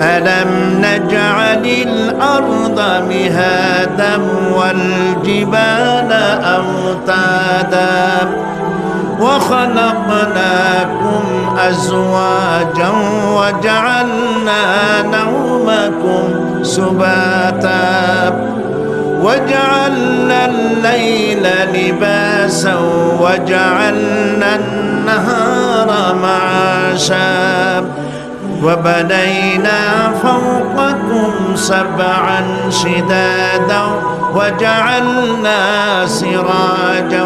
ألم نجعل الأرض مهادا والجبال أوتادا وخلقناكم أزواجا وجعلنا نومكم سباتا وجعلنا الليل لباسا وجعلنا النهار معاشا وبنينا فوقكم سبعا شدادا وجعلنا سراجا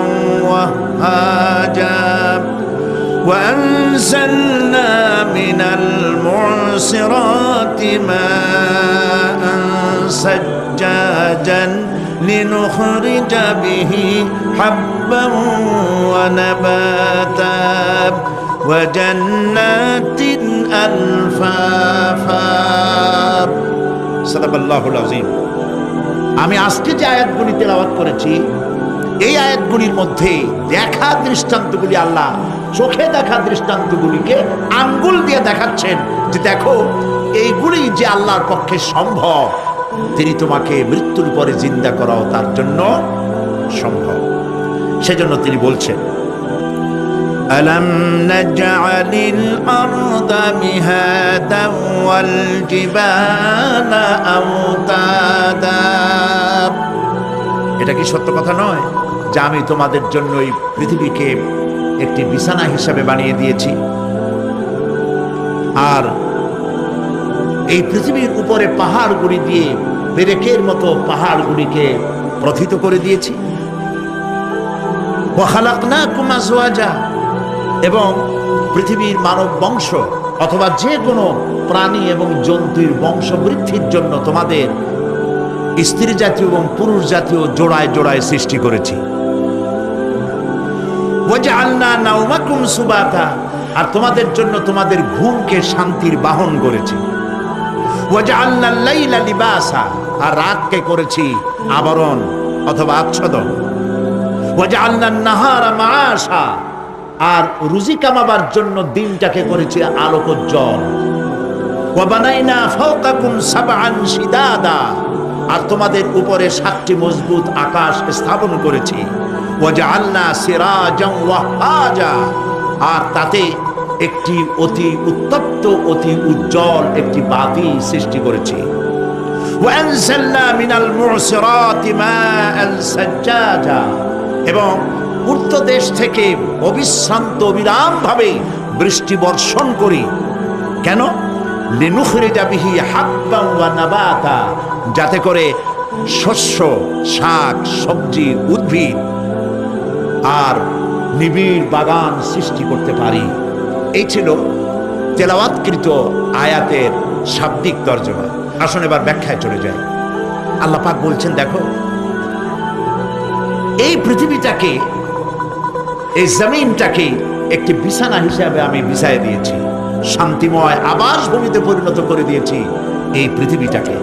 وهاجا وأنزلنا من المعصرات ماء سجاجا لنخرج به حبا ونباتا وجنات ألفافا صدق الله العظيم। আমি আজকে যে আয়াতগুলি তেলাওয়াত করেছি, এই আয়াতগুলির মধ্যে দেখা দৃষ্টান্তগুলি আল্লাহ চোখে দেখা দৃষ্টান্তগুলিকে আঙ্গুল দিয়ে দেখাচ্ছেন যে দেখো এইগুলি যে আল্লাহর পক্ষে সম্ভব, তিনি তোমাকে মৃত্যুর পরে জিন্দা করাও তার জন্য সম্ভব। সেজন্য তিনি বলছেন ألم نجعل الأرض مهادا والجبال أوتادا। এটা কি সত্য কথা নয় যে আমি তোমাদের জন্য এই পৃথিবীকে একটি বিছানা হিসাবে বানিয়ে দিয়েছি, আর এই পৃথিবীর উপরে পাহাড়গুলি দিয়ে পেরেকের মতো পাহাড়গুলিকে প্রথিত করে দিয়েছি। ওয়া খালাকনাকুম আজওয়াজা, এবং পৃথিবীর মানব বংশ অথবা যে কোনো প্রাণী এবং জন্তুর বংশ বৃদ্ধির জন্য তোমাদের স্ত্রী জাতীয় এবং পুরুষ জাতীয় জোড়ায় জোড়ায় সৃষ্টি করেছি। ওয়াজআলনা নাওমাকুম সুবাতা, আর তোমাদের জন্য তোমাদের ঘুমকে শান্তির বাহন করেছি। ওয়াজআলনাল লাইলা লিবাসা, আর রাতকে করেছি আবরণ অথবা আচ্ছাদন। ওয়াজআলনান নাহারা মাআশা, আর রুজি কামাবার জন্য দিনটাকে করেছে আলোকোজ্জ্বল। ওয়া বানাইনা ফাওকাকুম সাবআন শিদাদা, আর তোমাদের উপরে 7টি মজবুত আকাশ স্থাপন করেছি। ওয়া জাআলনা সিরাজান ওয়াহাজা, আর তাতে একটি অতি উত্তপ্ত অতি উজ্জ্বল একটি বাতি সৃষ্টি করেছি। ওয়া আনজালনা মিনাল মু'সিরাতি মাআন সাজ্জাজা, এবং উত্তর দেশ থেকে অবিশ্রান্ত অবিরাম ভাবে বৃষ্টি বর্ষণ করি। কেন? লিনুখরিজা বিহি হাব্বান ওয়া নাবাতা, যাতে করে শস্য, শাক, সবজি, উদ্ভিদ আর নিবিড় বাগান সৃষ্টি করতে পারি। এই ছিল তেলাওয়াতকৃত আয়াতের শাব্দিক তর্জমা। আসুন এবার ব্যাখ্যায় চলে যায়। আল্লাহ পাক বলছেন দেখো এই পৃথিবীটাকে, এই জমিনটাকে একটি বিছানা হিসাবে আমি বিছায় দিয়েছি, শান্তিময় আবাস ভূমিতে পরিণত করে দিয়েছি এই পৃথিবীটাকে।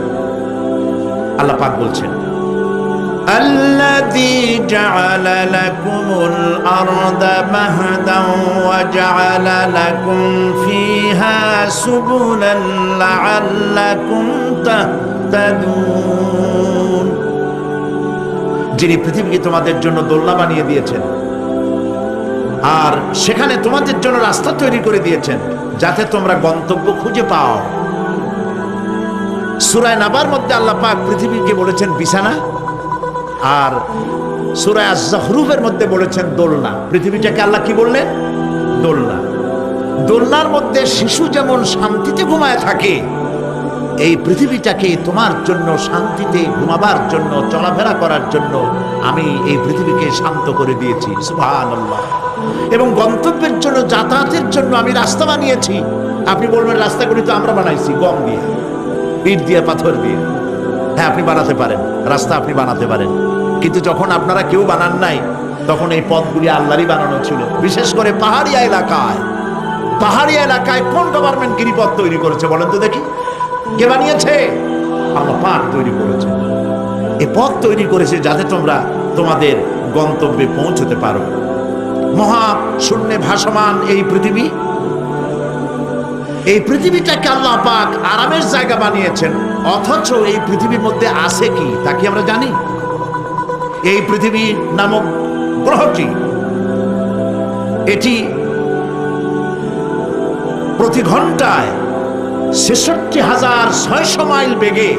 আল্লাহ পাক বলছেন আল্লাযী জাআলা লাকুমুল আরদা মাহদান ওয়া জাআলা লাকুম ফীহা সুবুলান লাআল্লাকুম তাহতাদুন, যিনি পৃথিবীকে তোমাদের জন্য দোলনা বানিয়ে দিয়েছেন আর সেখানে তোমাদের জন্য রাস্তা তৈরি করে দিয়েছেন যাতে তোমরা গন্তব্য খুঁজে পাও। সূরা নাবার মধ্যে আল্লাহ পাক পৃথিবীকে বলেছেন বিছানা, আর সূরা আয-যুখরুফের মধ্যে বলেছেন দোলনা। পৃথিবীটাকে আল্লাহ কি বললেন? দোলনা। দোলনার মধ্যে শিশু যেমন শান্তিতে ঘুমায় থাকে, এই পৃথিবীটাকে তোমার জন্য শান্তিতে ঘুমাবার জন্য, চলাফেরা করার জন্য আমি এই পৃথিবীকে শান্ত করে দিয়েছি। সুবহানাল্লাহ। এবং গন্তব্যের জন্য, যাতায়াতের জন্য আমি রাস্তা বানিয়েছি। আপনি বলবেন রাস্তাগুলি তো আমরা বানাইছি গম দিয়ে, ইট দিয়ে, পাথর দিয়ে। হ্যাঁ, আপনি বানাতে পারেন, রাস্তা আপনি বানাতে পারেন, কিন্তু যখন আপনারা কেউ বানান নাই তখন এই পথগুলি আল্লাহরই বানানো ছিল। বিশেষ করে পাহাড়িয়া এলাকায়, পাহাড়িয়া এলাকায় কোন গভর্নমেন্ট গিরিপথ তৈরি করেছে বলেন তো দেখি? কে বানিয়েছে? আল্লাহ পাক তৈরি করেছে। এই পথ তৈরি করেছে যাতে তোমরা তোমাদের গন্তব্যে পৌঁছতে পারো। মহা শূন্যে ভাসমান এই পৃথিবী, এই পৃথিবীটাকে আল্লাহ পাক জায়গা বানিয়েছেন, অথচ এই পৃথিবীর মধ্যে আছে কি তা কি আমরা জানি? এই পৃথিবী নামক গ্রহটি, এটি প্রতি ঘন্টায় 66,600 মাইল বেগে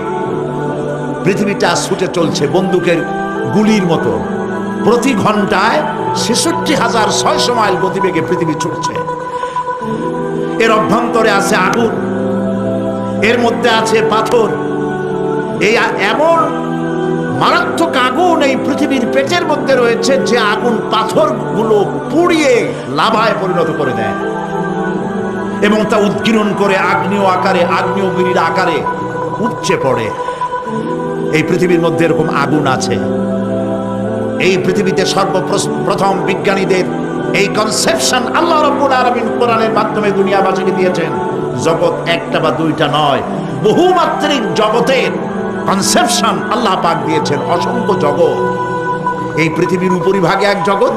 পৃথিবীটা ছুটে চলছে বন্দুকের গুলির মতো। প্রতি ঘন্টায় 66,600 মাইল গতিবেগে পৃথিবী ছুটছে। এর অভ্যন্তরে আছে আগুন, এর মধ্যে আছে পাথর। এই এমন মারাত্মক আগুন এই পৃথিবীর পেটের মধ্যে রয়েছে যে আগুন পাথরগুলো পুড়িয়ে লাভায় পরিণত করে দেয় এবং তা উদ্গীরণ করে আগ্নেয়গিরির আকারে উপচে পড়ে। এই পৃথিবীর মধ্যে এরকম আগুন আছে। এই পৃথিবীতে সর্বপ্রথম বিজ্ঞানীদের এই কনসেপশন আল্লাহ রাব্বুল আলামিন কোরআনের মাধ্যমে দুনিয়াবাসীকে দিয়েছেন। জগৎ একটা বা দুইটা নয়, বহুমাত্রিক জগতের কনসেপশন আল্লাহ পাক দিয়েছেন, অসংখ্য জগৎ। এই পৃথিবীর উপরিভাগে এক জগৎ,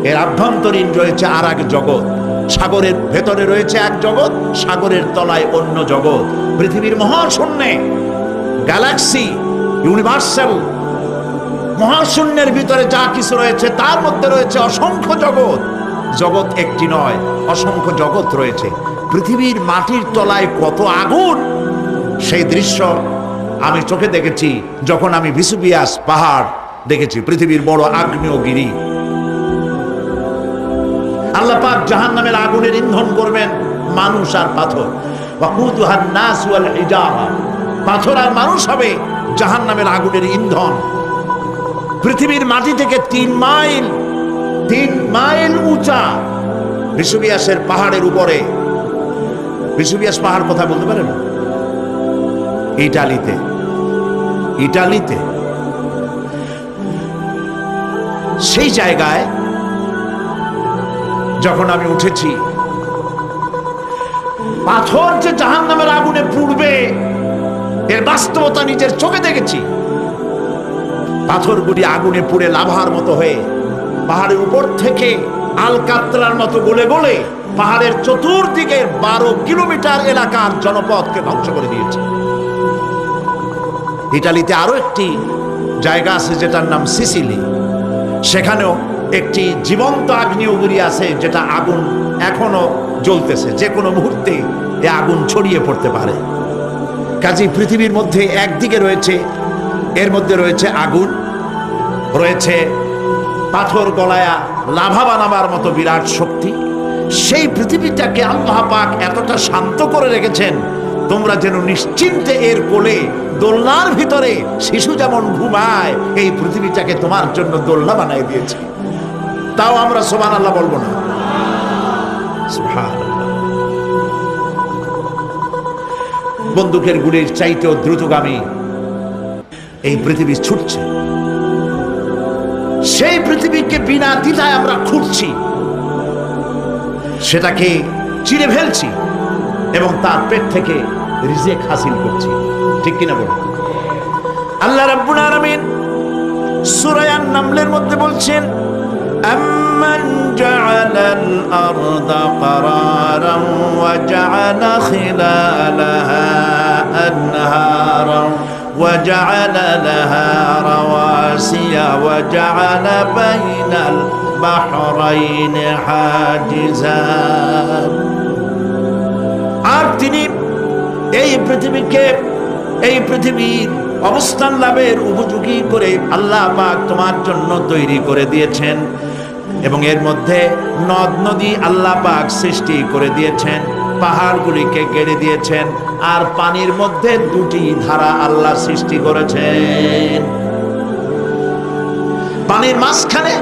এর আভ্যন্তরীণ রয়েছে আর এক জগৎ। সাগরের ভেতরে রয়েছে এক জগৎ, সাগরের তলায় অন্য জগৎ। পৃথিবীর মহাশূন্যে গ্যালাক্সি, ইউনিভার্সাল মহাশূন্যের ভিতরে যা কিছু রয়েছে তার মধ্যে রয়েছে অসংখ্য জগৎ। জগৎ একটি নয়, অসংখ্য জগৎ রয়েছে। পৃথিবীর মাটির তলায় কত আগুন, সেই দৃশ্য আমি চোখে দেখেছি যখন আমি ভেসুভিয়াস পাহাড় দেখেছি, পৃথিবীর বড় আগ্নেয়গিরি। আল্লাহ পাক জাহান্নামের আগুনের ইন্ধন করবেন মানুষ আর পাথর। ওয়াকুদুহান নাস ওয়াল হিজারা, পাথর আর মানুষ হবে জাহান্নামের আগুনের ইন্ধন। পৃথিবীর মাটি থেকে 3 মাইল উঁচা ভেসুভিয়াসের পাহাড়ের উপরে। ভেসুভিয়াস পাহাড় কথা বলতে পারেন? ইটালিতে সেই জায়গায় যখন আমি উঠেছি, পাথর যে জাহান্নামের আগুনে পুড়বে এর বাস্তবতা নিজের চোখে দেখেছি। পাথরগুলি আগুনে পুড়ে লাভার মতো হয়ে পাহাড়ের উপর থেকে আলকাতরার মতো গলে গলে পাহাড়ের চতুর্দিকের 12 কিলোমিটার এলাকার জনপদকে ধ্বংস করে দিয়েছে। ইটালিতে আরো একটি জায়গা আছে যেটার নাম সিসিলি। সেখানেও একটি জীবন্ত আগ্নেয়গিরি আছে, যেটা আগুন এখনো জ্বলতেছে। যে কোনো মুহূর্তে এ আগুন ছড়িয়ে পড়তে পারে। কাজেই পৃথিবীর মধ্যে একদিকে রয়েছে, এর মধ্যে রয়েছে আগুন, রয়েছে পাথর গলায়া লাভা বানাবার মতো বিরাট শক্তি। সেই পৃথিবীটাকে আল্লাহ পাক এতটা শান্ত করে রেখেছেন, তোমরা যেন নিশ্চিন্তে এর কোলে দোলনার ভিতরে শিশু যেমন ঘুমায়, এই পৃথিবীটাকে তোমার জন্য দোলনা বানাই দিয়েছে। তাও আমরা সুবহানাল্লাহ বলবো না? সুবহানাল্লাহ। বন্দুকের গুলির চাইতেও দ্রুতগামী এই পৃথিবী ছুটছে। সেই পৃথিবীকে বিনা দ্বিধায় আমরা খুঁজছি, সেটাকে চিরে ফেলছি এবং তার পেট থেকে রিজিক হাসিল করছি। ঠিক কিনা বলুন? আল্লাহ রাব্বুল আলামিন সূরা আন-নামলের মধ্যে বলছেন, আম্মান জাআলাল আরদা ক্বারারান ওয়া জাআলা খিলালাহা আনহারান ওয়া জাআলা লাহা রাওয়াসিয়া ওয়া জাআলা বাইনাল বাহরাইনি হাজিজান। আর তিনি এই পৃথিবীর অবস্থান লাভের উপযোগী করে আল্লাহ পাক তোমার জন্য তৈরি করে দিয়েছেন এবং এর মধ্যে নদ নদী আল্লাহ পাক সৃষ্টি করে দিয়েছেন, পাহাড়গুলিকে গেড়ে দিয়েছেন, আর পানির মধ্যে 2টি ধারা আল্লাহ সৃষ্টি করেছেন। পানির মাঝখানে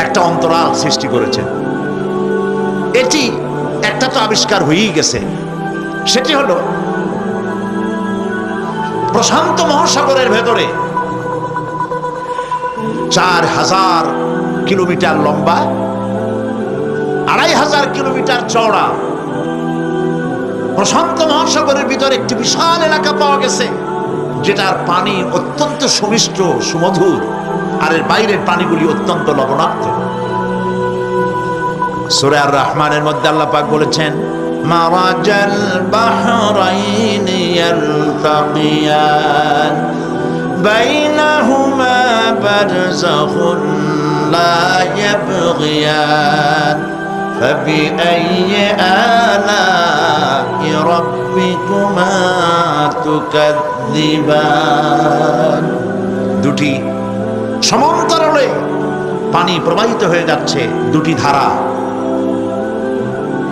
একটা অন্তরাল সৃষ্টি করেছেন। এটি একটা তো আবিষ্কার হয়েই গেছে, সেটি হলো প্রশান্ত মহাসাগরের ভেতরে 4000 কিলোমিটার লম্বা, 2500 কিলোমিটার চওড়া প্রশান্ত মহাসাগরের ভিতরে একটি বিশাল এলাকা পাওয়া গেছে, যেটার পানি অত্যন্ত সুমিষ্ট সুমধুর, আর এর বাইরের পানিগুলি অত্যন্ত লবণাক্ত। সূরা আর রহমানের মধ্যে আল্লাহ পাক বলেছেন, মারাজাল বাহরাইনি يلتقيان بينهما برزخ لا يبغيان فبأي آلاء ربكما تكذبان দুটি সমান্তরালে পানি প্রবাহিত হয়ে যাচ্ছে, দুটি ধারা।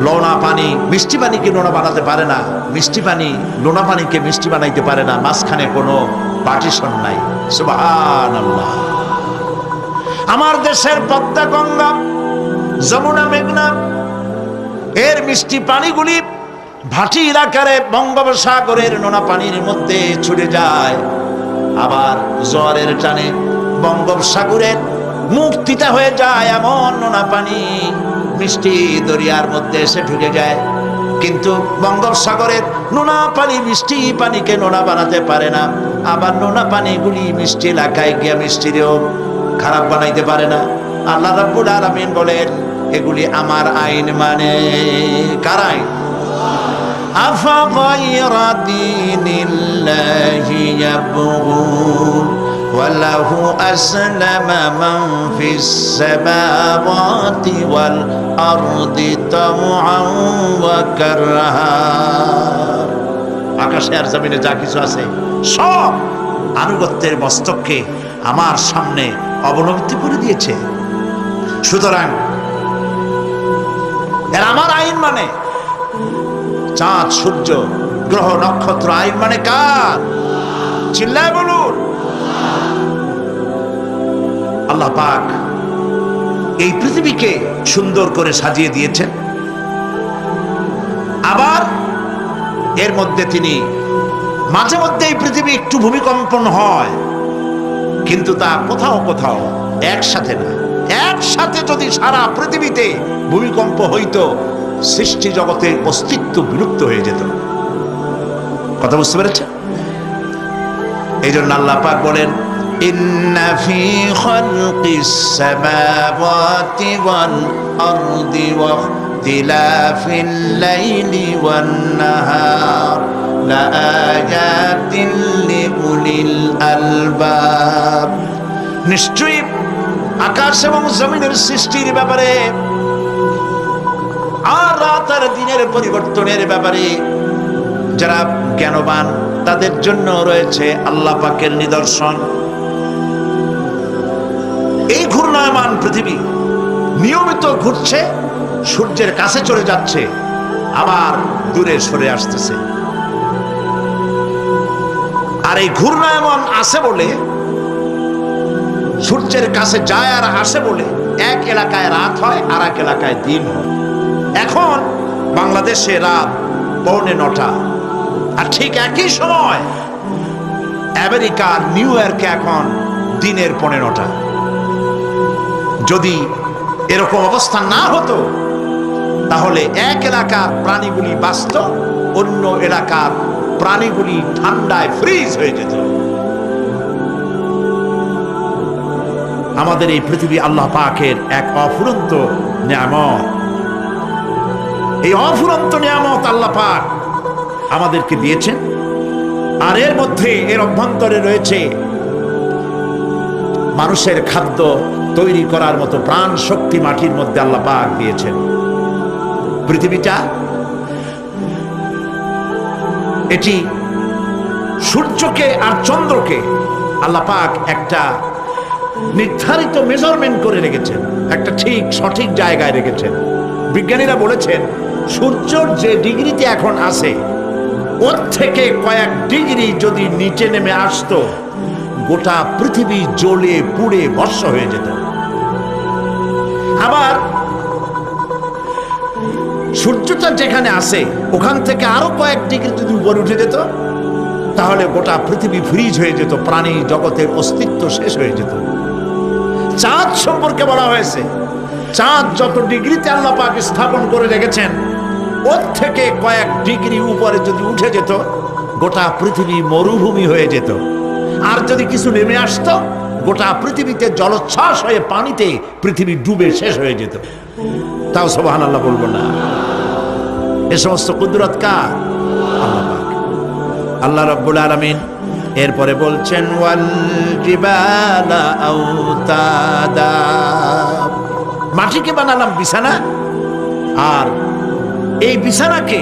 লোনা পানি মিষ্টি পানিকে লোনা বানাতে পারে না, মিষ্টি পানি লোনা পানিকে মিষ্টি বানাইতে পারে না, মাঝখানে কোনো পার্টিশন নাই। সুবহানাল্লাহ। আমার দেশের পদ্মা, গঙ্গা, যমুনা, মেঘনা এর মিষ্টি পানিগুলি ভাটি এলাকার বঙ্গোপসাগরের নোনা পানির মধ্যে ছুটে যায়, আবার জোয়ারের টানে বঙ্গোপসাগরের মুখ তিতা হয়ে যায়, এমন নোনা পানি মিষ্টি দরিয়ার মধ্যে এসে ঢুকে যায়। কিন্তু বঙ্গোপসাগরের নোনা পানি মিষ্টি পানিকে নোনা বানাতে পারে না, আবার নোনা পানিগুলি মিষ্টি এলাকায় গিয়ে মিষ্টিরেও খারাপ বানাইতে পারে না। আল্লাহ রাব্বুল আলামিন বলেন, এগুলি আমার আইন। মানে কার আইন? আফাগায়রা দীনিল্লাহি ইয়াবগুন ওয়ালাহু আসলামা মান ফিস সামাওয়াতি ওয়াল আরদি তাওআন ওয়া কারহা। আকাশে আর জমিনে যা কিছু আছে সব আনুগত্যের মস্তককে আমার সামনে অবলম্বিত করে দিয়েছে। সুতরাং এর আমার আইন মানে চাঁদ, সূর্য, গ্রহ, নক্ষত্র আইন মানে কার? চিল্লায় বলুন। আল্লাহ পাক এই পৃথিবীকে সুন্দর করে সাজিয়ে দিয়েছেন, আবার এর মধ্যে তিনি মাঝে মধ্যে এই পৃথিবী একটু ভূমিকম্পন হয়, কিন্তু তা কোথাও কোথাও একসাথে না। একসাথে যদি সারা পৃথিবীতে ভূমিকম্প হইতো, সৃষ্টি জগতের অস্তিত্ব বিলুপ্ত হয়ে যেত। কথা বুঝতে পেরেছেন? এই জন্য আল্লাহ পাক বলেন, ইন্না ফি খালকিস সামাওয়াতি ওয়াল আরদি ওয়া ইখতিলাফিল লাইলি ওয়ান নাহার লাআয়াতিন লিউলিল আলবাব। নিশ্চয়ই আকাশ এবং জমিনের সৃষ্টির ব্যাপারে আর রাত আর দিনের পরিবর্তনের ব্যাপারে যারা জ্ঞানবান তাদের জন্য রয়েছে আল্লাহ পাকের নিদর্শন। এই ঘূর্ণায়মান পৃথিবী নিয়মিত ঘুরছে, সূর্যের কাছে চলে যাচ্ছে, আবার দূরে সরে আসতেছে। আর এই ঘূর্ণায়মান আসে বলে, সূর্যের কাছে যায় আর আসে বলে এক এলাকায় রাত হয় আর এক এলাকায় দিন হয়। এখন বাংলাদেশে রাত 8:45, আর ঠিক একই সময় আমেরিকার নিউ ইয়র্কে এখন দিনের 15টা। যদি এরকম অবস্থা না হতো, তাহলে এক এলাকার প্রাণীগুলি বাঁচত, অন্য এলাকার প্রাণীগুলি ঠান্ডায় ফ্রিজ হয়ে যেত। আমাদের এই পৃথিবী আল্লাহ পাকের এক অফুরন্ত নিয়ামত। এই অফুরন্ত নিয়ামত আল্লাহ পাক আমাদেরকে দিয়েছেন, আর এর মধ্যে এর অভ্যন্তরে রয়েছে মানুষের খাদ্য তৈরি করার মতো প্রাণ শক্তি মাটির মধ্যে আল্লাহ পাক দিয়েছেন। পৃথিবীটা এটি সূর্যকে আর চন্দ্রকে আল্লাহ পাক একটা নির্ধারিত মেজারমেন্ট করে রেখেছেন, একটা ঠিক সঠিক জায়গায় রেখেছেন। বিজ্ঞানীরা বলেছেন, সূর্যর যে ডিগ্রিতে এখন আছে, ওর থেকে কয়েক ডিগ্রি যদি নিচে নেমে আসতো, গোটা পৃথিবী জ্বলে পুড়ে ভস্ম হয়ে যেত। আবার সূর্যটা যেখানে আছে, ওখান থেকে আরো কয়েক ডিগ্রি যদি উপরে উঠে যেত, তাহলে গোটা পৃথিবী ফ্রিজ হয়ে যেত, প্রাণী জগতের অস্তিত্ব শেষ হয়ে যেত। চাঁদ সম্পর্কে বলা হয়েছে, চাঁদ যত ডিগ্রিতে আল্লাহ পাক স্থাপন করে রেখেছেন, ওর থেকে কয়েক ডিগ্রি উপরে যদি উঠে যেত, গোটা পৃথিবী মরুভূমি হয়ে যেত। আর যদি কিছু নেমে আসতো, গোটা পৃথিবীতে জলোচ্ছ্বাস হয়ে পানিতে পৃথিবী ডুবে শেষ হয়ে যেত। তাও সুবহানাল্লাহ বলবো না? এ সমস্ত কুদরত কার? আল্লাহ পাক। আল্লাহ রাব্বুল আলামিন এরপরে বলছেন ওয়াল জিবালা আওতাদা, মাটিকে বানালাম বিছানা, আর এই বিছানাকে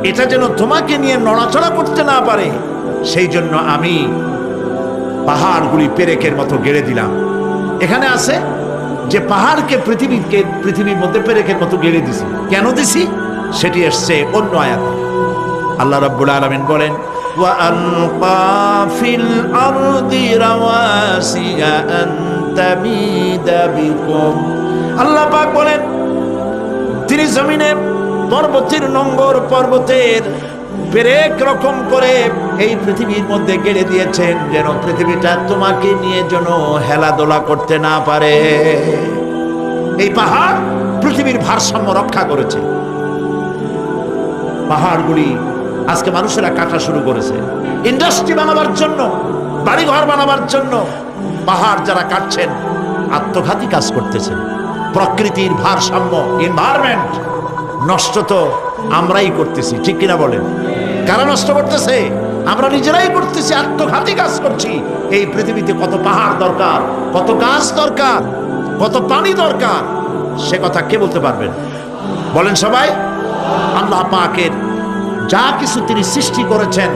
এটা যেন তোমাকে নিয়ে নড়াচড়া করতে না পারে সেই জন্য আমি পাহাড়গুলি পেরেকের মতো গেড়ে দিলাম। এখানে আছে যে পাহাড়কে পৃথিবীর মধ্যে পেরেকের মতো গেড়ে দিছি। কেন দিছি সেটি এসছে অন্য আয়াতে। আল্লাহ রাব্বুল আলামিন বলেন ওয়া আলকা ফিল আরদি রাওয়াসিয়া আন তামিদা বিকুম, আল্লাহ পাক বলেন তিনি জমিনে পর্বতের নঙ্গর পর্বতের পেরেক রকম করে এই পৃথিবীর মধ্যে গেড়ে দিয়েছেন যেন পৃথিবীটা তোমাকে নিয়ে যেন হেলাদোলা করতে না পারে। এই পাহাড় পৃথিবীর ভারসাম্য রক্ষা করেছে। পাহাড়গুলি আজকে মানুষেরা কাটা শুরু করেছে ইন্ডাস্ট্রি বানাবার জন্য, বাড়িঘর বানাবার জন্য। পাহাড় যারা কাটছেন আত্মঘাতী কাজ করতেছেন। প্রকৃতির ভারসাম্য, এনভায়রনমেন্ট নষ্ট তো আমরাই করতেছি, ঠিক কিনা বলেন? কারা নষ্ট করতেছে? আমরা নিজেরাই করতেছি, আত্মঘাতী কাজ করছি। এই পৃথিবীতে কত পাহাড় দরকার, কত গাছ দরকার, কত পানি দরকার, সে কথা কে বলতে পারবেন? বলেন সবাই। আল্লাহ পাকের যা কিছু তিনি সৃষ্টি করেছেন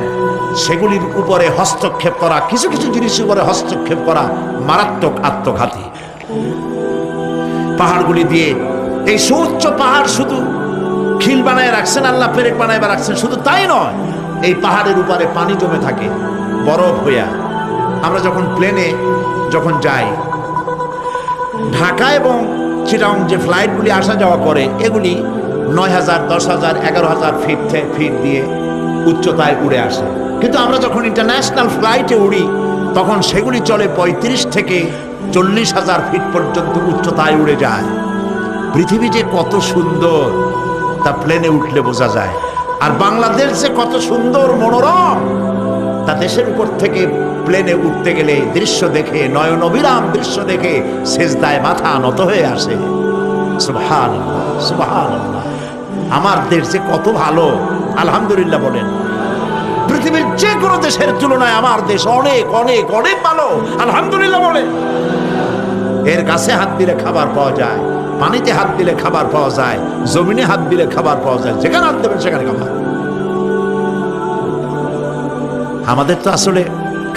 সেগুলির উপরে হস্তক্ষেপ করা, কিছু কিছু জিনিসের উপরে হস্তক্ষেপ করা মারাত্মক আত্মঘাতী। পাহাড়গুলি দিয়ে এই সুউচ্চ পাহাড় শুধু খিল বানায় রাখছেন আল্লাহ, পেরেক বানায় রাখছেন, শুধু তাই নয়, এই পাহাড়ের উপরে পানি জমে থাকে বরফ হইয়া। আমরা যখন প্লেনে যখন যাই, ঢাকা এবং চিটাগং যে ফ্লাইটগুলি আসা যাওয়া করে এগুলি 9,000, 10,000, 11,000 ফিট দিয়ে উচ্চতায় উড়ে আসে। কিন্তু আমরা যখন ইন্টারন্যাশনাল ফ্লাইটে উড়ি তখন সেগুলি চলে 35 থেকে 40,000 ফিট পর্যন্ত উচ্চতায় উড়ে যায়। পৃথিবী যে কত সুন্দর তা প্লেনে উঠলে বোঝা যায়। আর বাংলাদেশ যে কত সুন্দর মনোরম তা দেশের উপর থেকে প্লেনে উঠতে গেলে দৃশ্য দেখে, নয়ন অবিরাম দৃশ্য দেখে সেজদায় মাথা নত হয়ে আসে। সুবহানাল্লাহ, সুবহানাল্লাহ। আমার দেশ যে কত ভালো, আলহামদুলিল্লাহ বলেন। পৃথিবীর যে কোনো দেশের তুলনায় আমার দেশ অনেক অনেক অনেক ভালো, আলহামদুলিল্লাহ বলেন। এর কাছে হাত দিলে খাবার পাওয়া যায়, পানিতে হাত দিলে খাবার পাওয়া যায়, জমিনে হাত দিলে খাবার পাওয়া যায়, যেখানে হাত দেবেন সেখানে খাবার। আমাদের তো আসলে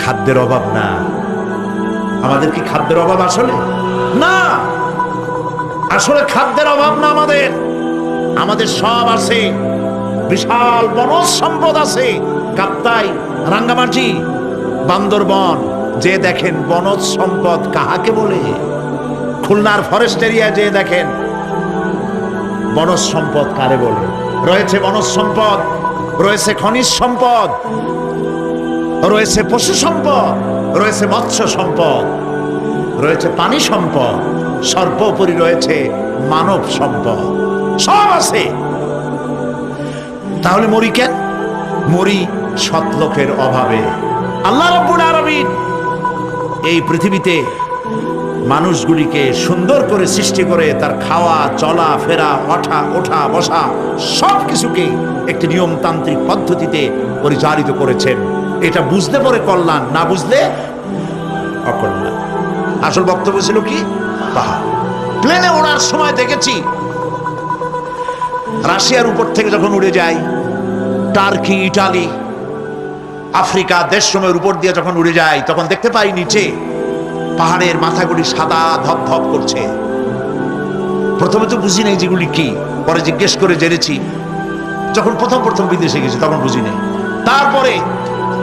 খাদ্যের অভাব না। আমাদের কি খাদ্যের অভাব আসলে? না, আসলে খাদ্যের অভাব না। আমাদের সব আছে, বিশাল বনজ সম্পদ আছে। কাপ্তাই, রাঙ্গামাটি, বান্দরবন যে দেখেন বনজ সম্পদ কাহাকে বলে। খুলনার ফরেস্ট এরিয়া যে দেখেন বনজ সম্পদ কারে বলে। রয়েছে বনজ সম্পদ, রয়েছে খনিজ সম্পদ, রয়েছে পশু সম্পদ, রয়েছে মৎস্য সম্পদ, রয়েছে পানি সম্পদ, সর্বোপরি রয়েছে মানব সম্পদ। সব আছে। তাহলে মরি কেন? মরি সৎ লোকের অভাবে। আল্লাহ রাব্বুল আলামিন এই পৃথিবীতে মানুষগুলিকে সুন্দর করে সৃষ্টি করে তার খাওয়া, চলা ফেরা, ওঠা বসা সব কিছুকে একটি নিয়মতান্ত্রিক পদ্ধতিতে পরিচালিত করেছেন। এটা বুঝতে পরে কল্যাণ, না বুঝলে অকল্যাণ। আসল বক্তব্য ছিল কি? পাহাড়। প্লেনে ওড়ার সময় দেখেছি রাশিয়ার উপর থেকে যখন উড়ে যায়, টার্কি, ইটালি, আফ্রিকা দেশ সময়ের উপর দিয়ে যখন উড়ে যায় তখন দেখতে পাই নিচে পাহাড়ের মাথাগুলি সাদা ধপধপ করছে। প্রথমে তো বুঝি নাই যেগুলি কি, পরে জিজ্ঞেস করে জেনেছি। যখন প্রথম বিদেশে গেছি তখন বুঝি নাই, তারপরে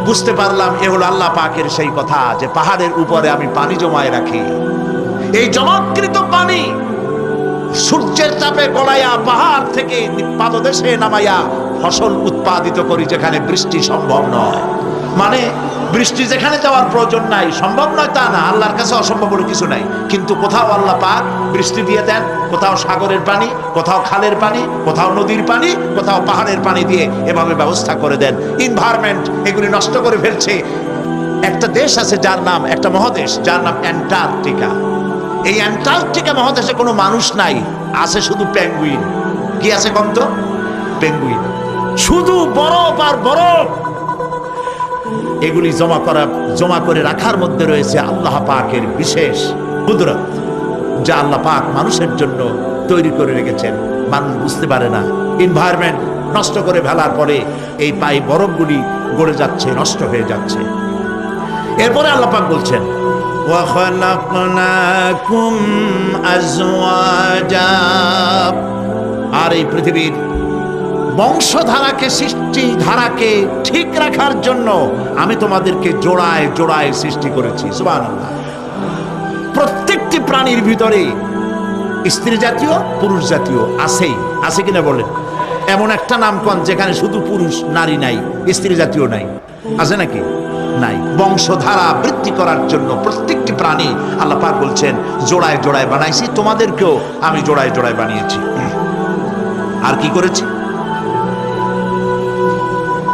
বুঝতে পারলাম এ হলো আল্লাহ পাকের সেই কথা যে পাহাড়ের উপরে আমি পানি জমায় রাখি। এই জমাকৃত পানি সূর্যের চাপে গলাইয়া পাহাড় থেকে পাদদেশে নামাইয়া ফসল উৎপাদিত করি যেখানে বৃষ্টি সম্ভব নয়। মানে বৃষ্টি যেখানে যাওয়ার প্রয়োজন নাই, সম্ভব নয় তা না, আল্লাহর কাছে অসম্ভব বলে কিছু নাই। কিন্তু কোথাও আল্লাহ পাক বৃষ্টি দিয়ে দেন, কোথাও সাগরের পানি, কোথাও খালের পানি, কোথাও নদীর পানি, কোথাও পাহাড়ের পানি দিয়ে এভাবে ব্যবস্থা করে দেন। এনভায়রনমেন্ট এগুলি নষ্ট করে ফেলছে। একটা দেশ আছে যার নাম, একটা মহাদেশ যার নাম অ্যান্টার্কটিকা। এই অ্যান্টার্কটিকা মহাদেশে কোনো মানুষ নাই, আছে শুধু পেঙ্গুইন। কি আছে কম তো? পেঙ্গুইন। শুধু বরফ আর বরফ। এগুলি জমা করে রাখার মধ্যে রয়েছে আল্লাহ পাকের বিশেষ কুদরত, যা আল্লাহ পাক মানুষের জন্য তৈরি করে রেখেছেন। মানুষ বুঝতে পারে না। এনভায়রনমেন্ট নষ্ট করে ফেলার পরে এই বরফগুলি গড়ে যাচ্ছে, নষ্ট হয়ে যাচ্ছে। এরপরে আল্লাহ পাক বলছেন ওয়া খালাকনাকুম আজওয়াজা, আর এই পৃথিবীর বংশধারাকে, সৃষ্টি ধারাকে ঠিক রাখার জন্য আমি তোমাদেরকে জোড়ায় জোড়ায় সৃষ্টি করেছি। সুবহানাল্লাহ। প্রত্যেকটি প্রাণীর ভিতরে স্ত্রী জাতীয় পুরুষ জাতীয় আছে কিনা বলেন? এমন একটা নামকরণ যেখানে শুধু পুরুষ নারী নাই, স্ত্রী জাতীয় নাই, আছে নাকি? নাই। বংশধারা বৃদ্ধি করার জন্য প্রত্যেকটি প্রাণী আল্লাহ পাক বলছেন জোড়ায় জোড়ায় বানাইছি, তোমাদেরকেও আমি জোড়ায় জোড়ায় বানিয়েছি। আর কি করেছি?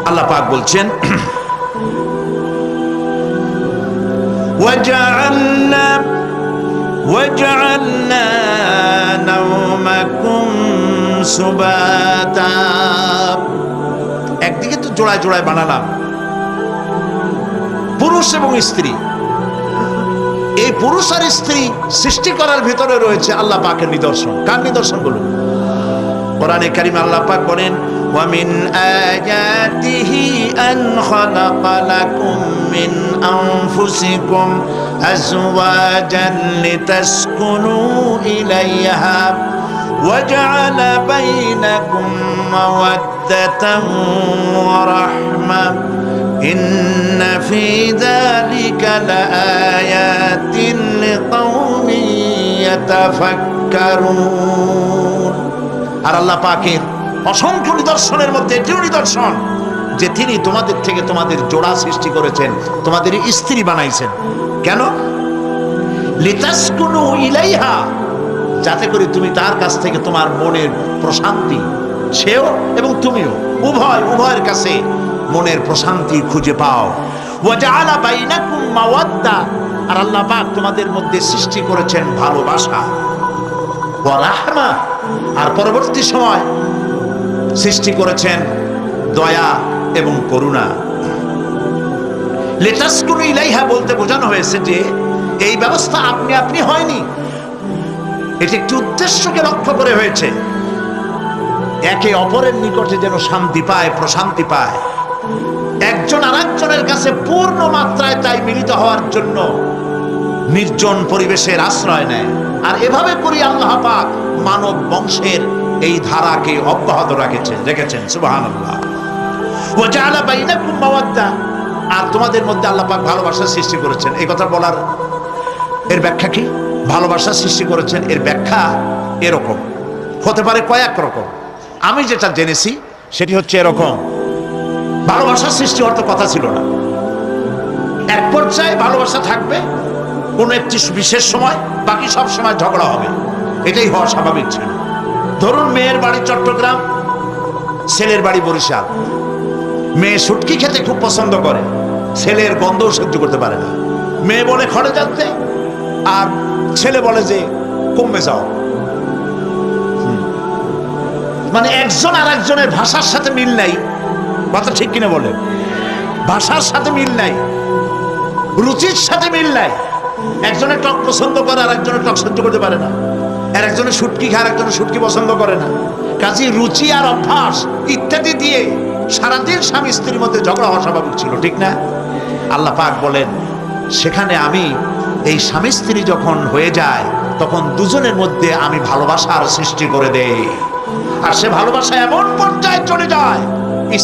আল্লাহ পাক বলছেন وَجَعَلْنَا نَوْمَكُمْ سُبَاتًا, একদিকে তো জোড়ায় জোড়ায় বানালাম পুরুষ এবং স্ত্রী। এই পুরুষ আর স্ত্রী সৃষ্টি করার ভিতরে রয়েছে আল্লাহ পাকের নিদর্শন। কার নিদর্শন বলুন? কোরআনে কারিমে আল্লাহ পাক বলেন وَمِنْ آيَاتِهِ أَنْ خَلَقَ لَكُمْ مِنْ أَنْفُسِكُمْ أَزْوَاجًا لِتَسْكُنُوا إِلَيْهَا وَجَعَلَ بَيْنَكُمْ مَوَدَّةً وَرَحْمَةً إِنَّ فِي ذَلِكَ لَآيَاتٍ لِقَوْمٍ يَتَفَكَّرُونَ। আর আল্লাহ পাকের অসংখ্য নিদর্শনের মধ্যে এটিও নিদর্শন যে তিনি তোমাদের থেকে তোমাদের জোড়া সৃষ্টি করেছেন, তোমাদের স্ত্রী বানাইছেন। কেন? লিতাসকুনু ইলাইহা, যাতে করে তুমি তার কাছ থেকে তোমার মনের প্রশান্তি, সেও এবং তুমিও উভয়ের কাছে মনের প্রশান্তি খুঁজে পাও। ওয়া জাআলা বাইনাকুম মাওয়াদ্দা, আর আল্লাহ পাক তোমাদের মধ্যে সৃষ্টি করেছেন ভালোবাসা। ওয়া রাহমা, আর পরবর্তী সময় সৃষ্টি করেছেন দয়া এবং করুণা। লিতাসকুনু ইলাইহা বলতে বোঝানো হয়েছে যে এই ব্যবস্থা আপনি হয়নি, এটি একটি উদ্দেশ্যকে লক্ষ্য করে হয়েছে। একে অপরের নিকটে যেন শান্তি পায়, প্রশান্তি পায়, একজন আরেকজনের কাছে পূর্ণ মাত্রায় তাই মিলিত হওয়ার জন্য নির্জন পরিবেশের আশ্রয় নেয়। আর এভাবে করি আল্লাহ পাক মানব বংশের এই ধারাকে অব্যাহত রেখেছেন। সুবহানাল্লাহ। ওয়া জাআলা বাইনাকুম মাওয়াদ্দা, আর তোমাদের মধ্যে আল্লাহ পাক ভালোবাসা সৃষ্টি করেছেন। এই কথা বলার এর ব্যাখ্যা কি? ভালোবাসা সৃষ্টি করেছেন এর ব্যাখ্যা এরকম হতে পারে, কয়েক রকম। আমি যেটা জেনেছি সেটি হচ্ছে এরকম: ভালোবাসা সৃষ্টি হওয়ার তো কথা ছিল না। এক পর্যায়ে ভালোবাসা থাকবে কোনো একটি বিশেষ সময়, বাকি সব সময় ঝগড়া হবে, এটাই হওয়া স্বাভাবিক ছিল। ধরুন মেয়ের বাড়ি চট্টগ্রাম, ছেলের বাড়ি বরিশাল। মেয়ে শুটকি খেতে খুব পছন্দ করে, ছেলের গন্ধও সহ্য করতে পারে না। মেয়ে বলে খড়ে যাচ্ছে, আর ছেলে বলে যে কমবে যাও। মানে একজন আর একজনের ভাষার সাথে মিল নাই। কথা ঠিক কিনা বলেন? ভাষার সাথে মিল নাই, রুচির সাথে মিল নাই। একজনের টক পছন্দ করে আর একজনের টক সহ্য করতে পারে না, আর একজনের শুটকি খায় আর একজনের শুটকি পছন্দ করে না। কাজে রুচি আর অভ্যাস ইত্যাদি দিয়ে সারাদিন স্বামী স্ত্রীর মধ্যে ঝগড়া হওয়া স্বাভাবিক ছিল, ঠিক না? আল্লাহ পাক বলেন সেখানে আমি এই স্বামী স্ত্রী যখন হয়ে যায় তখন দুজনের মধ্যে আমি ভালোবাসার সৃষ্টি করে দেই। আর সে ভালোবাসা এমন পর্যায়ে চলে যায়,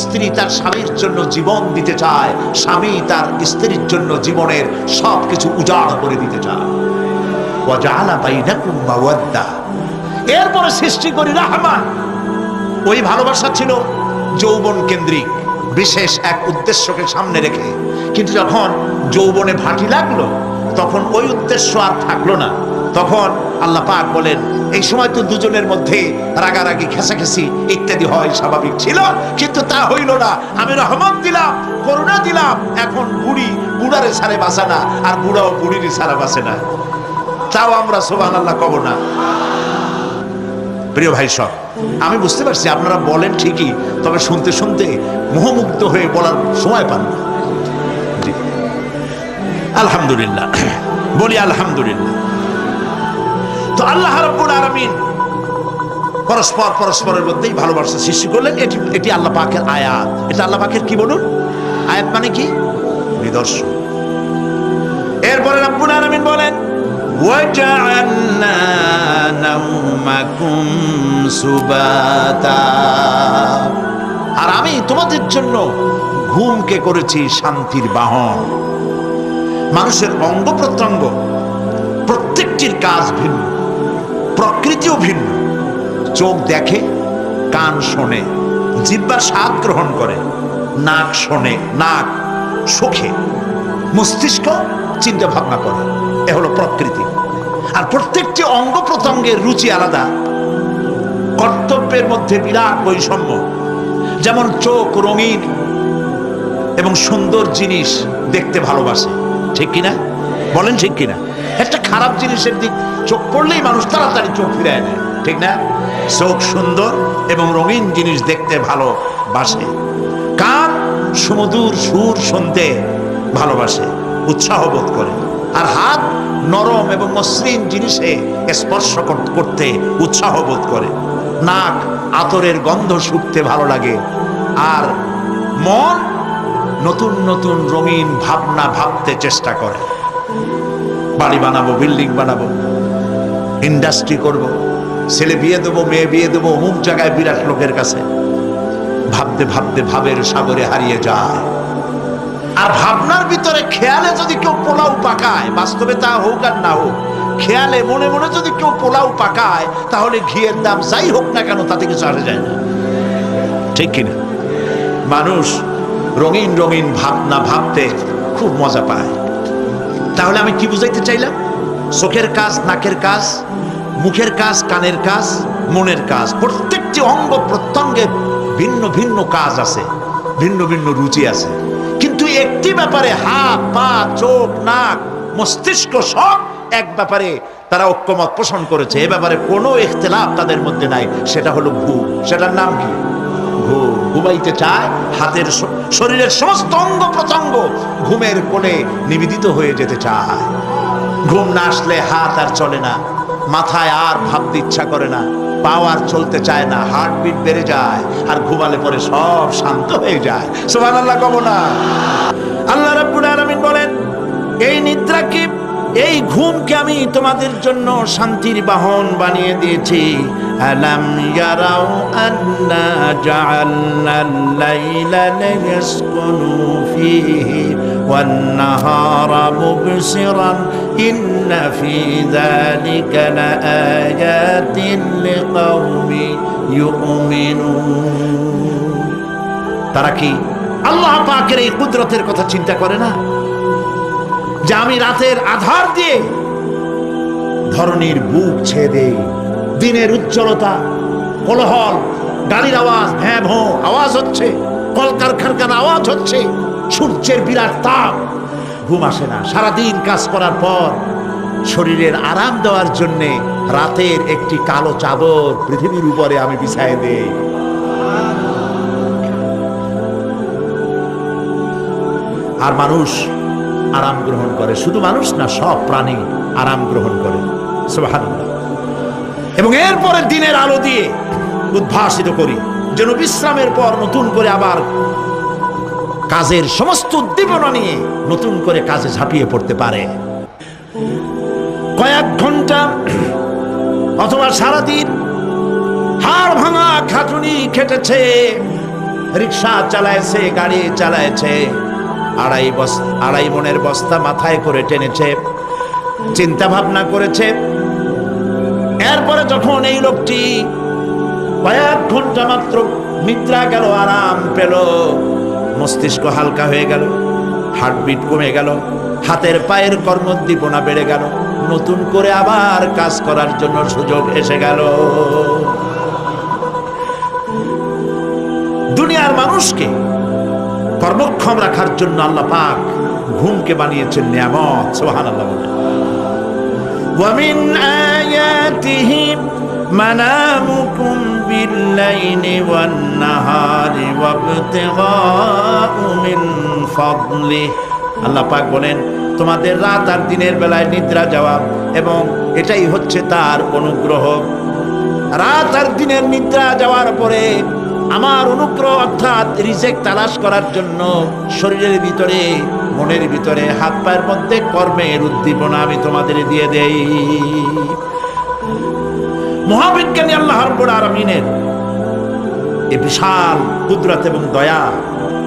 স্ত্রী তার স্বামীর জন্য জীবন দিতে চায়, স্বামী তার স্ত্রীর জন্য জীবনের সবকিছু উজাড় করে দিতে চায়। ওয়া জাআলা বাইনাকুম মাওয়াদ্দা, এরপরে সৃষ্টি করি রাহমা। ওই ভালোবাসা ছিল যৌবন কেন্দ্রিক, বিশেষ এক উদ্দেশ্যকে সামনে রেখে। কিন্তু যখন যৌবনে ভাটি লাগলো তখন ওই উদ্দেশ্য আর থাকলো না। তখন আল্লাহ পাক বলেন এই সময় তো দুজনের মধ্যে রাগারাগি, খেসাখেসি ইত্যাদি হয়, স্বাভাবিক ছিল, কিন্তু তা হইল না। আমি রহমত দিলাম, করুণা দিলাম। এখন বুড়ারে ছাড়ে বাঁচে না, আর বুড়াও বুড়িরই ছাড়া বাঁচে না। তাও আমরা সুবহানাল্লাহ কব না? প্রিয় ভাই সব, আমি বুঝতে পারছি আপনারা বলেন ঠিকই, তবে শুনতে শুনতে মোহমুগ্ধ হয়ে বলার সময় পান না। আলহামদুলিল্লাহ, বলি আলহামদুলিল্লাহ। তো আল্লাহ রাব্বুল আলামিন পরস্পরের মধ্যেই ভালোবাসা সৃষ্টি করলেন। এটি আল্লাহ পাকের আয়াত। এটা আল্লাহ পাকের কি বলুন? আয়াত মানে কি? নিদর্শন। এরপরে রাব্বুল আলামিন বলেন ওয়াজআলনা নাওমাকুম সুবাতা, আর আমি তোমাদের জন্য ঘুমকে করেছি শান্তির বাহন। মানুষের অঙ্গ প্রত্যঙ্গ প্রত্যেকটির কাজ ভিন্ন, প্রকৃতিও ভিন্ন। চোখ দেখে, কান শোনে, জিহ্বার স্বাদ গ্রহণ করে, নাক শোনে, নাক শোখে, মস্তিষ্ক চিন্তা ভাবনা করে। এ হলো প্রকৃতি। আর প্রত্যেকটি অঙ্গ প্রত্যঙ্গের রুচি আলাদা, কর্তব্যের মধ্যে বিরাট বৈষম্য। যেমন চোখ রঙিন এবং সুন্দর জিনিস দেখতে ভালোবাসে, ঠিক কিনা? বলেন ঠিক কিনা? একটা খারাপ জিনিসের দিক চোখ পড়লেই মানুষ তাড়াতাড়ি চোখ ফিরায় নেয়, ঠিক না? চোখ সুন্দর এবং রঙিন জিনিস দেখতে ভালোবাসে। কান সুমধুর সুর শুনতে ভালোবাসে, উৎসাহ বোধ করে। আর হাত নরম এবং মসৃণ জিনিসে স্পর্শ করতে উৎসাহ বোধ করে। নাক আতরের গন্ধ শুঁকতে ভালো লাগে। আর মন নতুন নতুন রঙিন ভাবনা ভাবতে চেষ্টা করে। বাড়ি বানাবো, বিল্ডিং বানাবো, ইন্ডাস্ট্রি করব, ছেলে বিয়ে দেবো, মেয়ে বিয়ে দেবো অমুক জায়গায় বিরাট লোকের কাছে। ভাবতে ভাবতে ভাবের সাগরে হারিয়ে যায়। আর ভাবনার ভিতরে খেয়ালে যদি কেউ পোলাও পাকায়, বাস্তবে তা হোক আর না হোক, খেয়ালে মনে মনে যদি কেউ পোলাও পাকায়, তাহলে ঘিয়ের দাম যাই হোক না কেন তাতে কিছু আসে যায় না, ঠিক কিনা? মানুষ রঙিন রঙিন ভাবনা ভাবতে খুব মজা পায়। তাহলে আমি কি বুঝাইতে চাইলাম? চোখের কাজ, নাকের কাজ, মুখের কাজ, কানের কাজ, মনের কাজ, প্রত্যেকটি অঙ্গ প্রত্যঙ্গের ভিন্ন ভিন্ন কাজ আছে, ভিন্ন ভিন্ন রুচি আছে। কিন্তু একটি ব্যাপারে হাত, পা, চোখ, নাক, মস্তিষ্ক সব এক ব্যাপারে তারা ঐক্যমত পোষণ করেছে। এ ব্যাপারে কোনো ইখতিলাফ তাদের মধ্যে নাই, সেটা হলো ঘুম। সেটার নাম কি? ঘুম। ঘুমাইতে চায়, হাতের শরীরের সমস্ত অঙ্গ প্রত্যঙ্গ ঘুমের কোলে নিবেদিত হয়ে যেতে চায়। ঘুম না আসলে হাত আর চলে না, মাথায় আর ভাবতে ইচ্ছা করে না, পাও আর চলতে চায় না, হার্টবিট বেড়ে যায়। আর ঘুমালে পরে সব শান্ত হয়ে যায়। সুবহানাল্লাহ কব না? আল্লাহ রাব্বুল আলামিন বলেন এই নিদ্রাকে, এই ঘুমকে আমি তোমাদের জন্য শান্তির বাহন বানিয়ে দিয়েছি। আলাম ইয়ারাউ আন্না জাআলনাল লাইলা লিয়াসকুনু ফীহি ওয়ান নাহারা মুবসিরান ইন্না ফী যালিকা লাআয়াতিন লিকাওমিন ইউমিনুন। তারা কি আল্লাহ পাকের এই কুদরতের কথা চিন্তা করে না? যে আমি রাতের আধার দিয়ে ধরনীর বুক ছেয়ে দেই, দিনের উজ্জ্বলতা, কোলাহল, গাড়ির আওয়াজ, ভ্যাঁ ভোঁ আওয়াজ হচ্ছে, কলকারখানার আওয়াজ হচ্ছে, সূর্যের বিরাট তাপ, ঘুম আসে না। সারাদিন কাজ করার পর শরীরের আরাম দেওয়ার জন্যে রাতের একটি কালো চাদর পৃথিবীর উপরে আমি বিছায় দেই। আর মানুষ আরাম গ্রহণ করে। শুধু মানুষ না, সব প্রাণী আরাম গ্রহণ করে। সুবহানাল্লাহ। এবং এরপরে দিনের আলো দিয়ে উদ্ভাসিত করি, যেন বিশ্রামের পর নতুন করে আবার কাজের সমস্ত উদ্দীপনা নিয়ে নতুন করে কাজে ঝাঁপিয়ে পড়তে পারে। কয়েক ঘন্টা অথবা সারাদিন হাড় ভাঙা খাটুনি খেটেছে, রিক্সা চালাইছে, গাড়ি চালাইছে, আড়াই মনের বস্তা মাথায় করে টেনেছে, চিন্তা ভাবনা করেছে। এরপরে যখন এই লোকটি কয়েক ঘন্টা মাত্র নিদ্রা গেল, আরাম পেল, মস্তিষ্ক হালকা হয়ে গেল, হার্টবিট কমে গেল, হাতের পায়ের কর্মোদ্দীপনা বেড়ে গেল, নতুন করে আবার কাজ করার জন্য সুযোগ এসে গেল। দুনিয়ার মানুষকে কর্মক্ষম রাখার জন্য আল্লাহ পাক ঘুমকে বানিয়েছেন নিয়ামত। সুবহানাল্লাহ। ওয়া মিন আয়াতিহি মানামুকুম বিল-লাইলি ওয়ান-নাহারি ওয়াবতিগাউ মিন ফাদলিহি। আল্লাহ পাক বলেন তোমাদের রাত আর দিনের বেলায় নিদ্রা যাওয়া, এবং এটাই হচ্ছে তার অনুগ্রহ। রাত আর দিনের নিদ্রা যাওয়ার পরে আমার অনুগ্রহ অর্থাৎ রিজেক তালাশ করার জন্য শরীরের ভিতরে, মনের ভিতরে, হাত পায়ের মধ্যে কর্মের উদ্দীপনা আমি তোমাদের দিয়ে দেই। মহাবিজ্ঞানী আল্লাহ রাব্বুল আলামিনের এই বিশাল কুদরত এবং দয়া,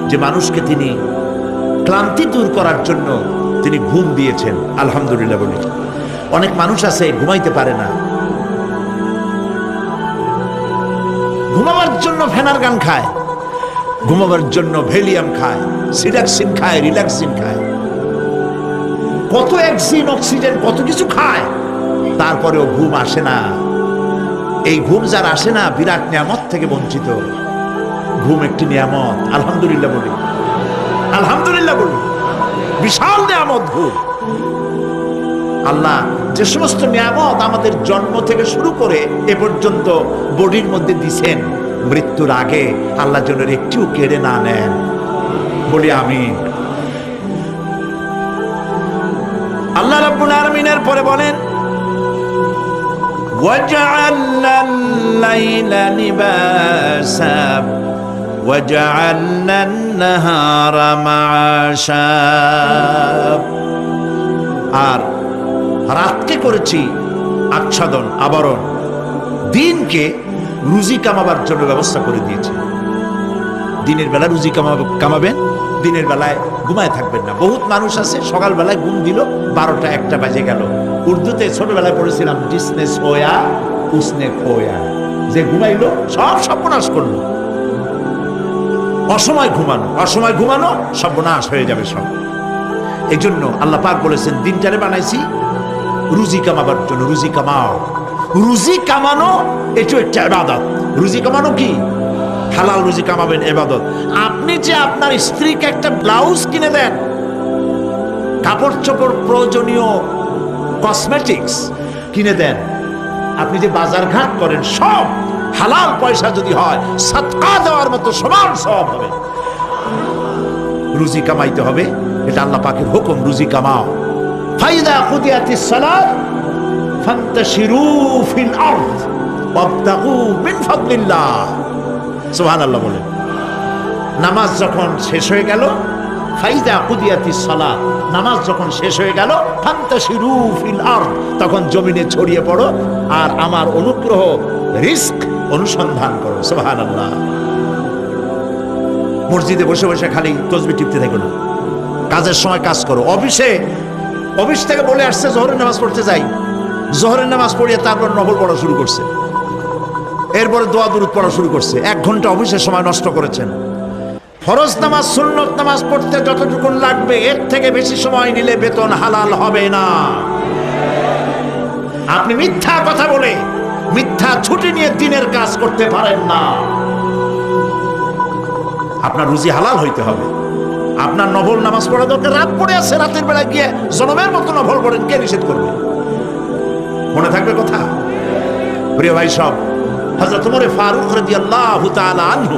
যে মানুষকে তিনি ক্লান্তি দূর করার জন্য তিনি ঘুম দিয়েছেন, আলহামদুলিল্লাহ বলি। অনেক মানুষ আছে ঘুমাইতে পারে না, ঘুমাবার জন্য ফেনার গান খায়, ঘুমাবার জন্য ভ্যালিয়াম খায়, সিডাক্সিন খায়, রিল্যাক্সিন খায়, কত অ্যাক্সিন, অক্সিজেন, কত কিছু খায়, তারপরেও ঘুম আসে না। এই ঘুম যার আসে না, বিরাট নিয়ামত থেকে বঞ্চিত। ঘুম একটি নিয়ামত, আলহামদুলিল্লাহ বলি, আলহামদুলিল্লাহ বলি। বিশাল নিয়ামত ঘুম। আল্লাহ যে সমস্ত নিয়ামত আমাদের জন্ম থেকে শুরু করে এ পর্যন্ত বডির মধ্যে দিছেন, মৃত্যুর আগে আল্লাহ যেন একটিও কেড়ে না নেন, বলি আমিন। আল্লাহ রাব্বুল আলামিনের পরে বলেন, وَجَعَلْنَا اللَّيْلَ لِبَاسًا وَجَعَلْنَا النَّهَارَ مَعَاشًا। আর রাতকে করেছি আচ্ছাদন, আবরণ, দিনকে রুজি কামাবার জন্য ব্যবস্থা করে দিয়েছে। দিনের বেলা রুজি কামাবেন, দিনের বেলায় ঘুমায় থাকবেন না। বহুত মানুষ আছে সকালবেলায় ঘুম দিল, 12টা 1টা বাজে গেল। উর্দুতে ছোটবেলায় পড়েছিলাম, জিসনে সোয়া উসনে খোয়া, যে ঘুমাইলো সব সর্বনাশ করলো। অসময় ঘুমানো, অসময় ঘুমানো সর্বনাশ হয়ে যাবে সব। এই জন্য আল্লাহ পাক বলেছেন, দিনটারে বানাইছি রুজি কামাবার জন্য। রুজি কামাও, রুজি কামানো এটা একটা ইবাদত। রুজি কামানো কি? হালাল রুজি কামাবেন, ইবাদত। আপনি যে আপনার স্ত্রীকে একটা ব্লাউজ কিনে দেন, কাপড় চোপড়, প্রয়োজনীয় কসমেটিক্স কিনে দেন, আপনি যে বাজার ঘাট করেন, সব হালাল পয়সা যদি হয়, সাদকা দেওয়ার মতো সমান সওয়াব হবে। রুজি কামাইতে হবে, এটা আল্লাহ পাকের হুকুম, রুজি কামাও। ফাইদা কুদিয়াতিস সালাত ফান্তাশিরু ফিল আরদ ওয়াবতাগু মিন ফাদলিল্লাহ। সুবহানাল্লাহ বলেন। নামাজ যখন শেষ হয়ে গেল, ফাইদা কুদিয়াতিস সালাত, নামাজ যখন শেষ হয়ে গেল, ফান্তাশিরু ফিল আরদ, তখন জমিনে ছড়িয়ে পড়ো আর আমার অনুগ্রহ, রিস্ক অনুসন্ধান করো। সুবহানাল্লাহ। মসজিদে বসে বসে খালি তাসবিহ টিপতে থাকো না, কাজের সময় কাজ করো। অফিস থেকে বলে আসছে জোহরের নামাজ পড়তে যাই, জোহরের নামাজ পড়িয়ে তারপর নফল পড়া শুরু করছে, এরপরে দোয়া দুরূদ পড়া শুরু করছে। 1 ঘন্টা অফিসের সময় নষ্ট করেছেন। ফরজ নামাজ, সুন্নত নামাজ পড়তে যতটুকু লাগবে, এর থেকে বেশি সময় নিলে বেতন হালাল হবে না। আপনি মিথ্যা কথা বলে, মিথ্যা ছুটি নিয়ে দিনের কাজ করতে পারেন না। আপনার রুজি হালাল হইতে হবে। আপনার নফল নামাজ পড়া দরকার, রাত পড়ে আছে, রাতের বেলা গিয়ে জনমের মতো নফল পড়েন, কে নিষেধ করবে? মনে থাকবে কথা? প্রিয় ভাই সব, হযরত ওমর ফারুক রাদিয়াল্লাহু তাআলা আনহু,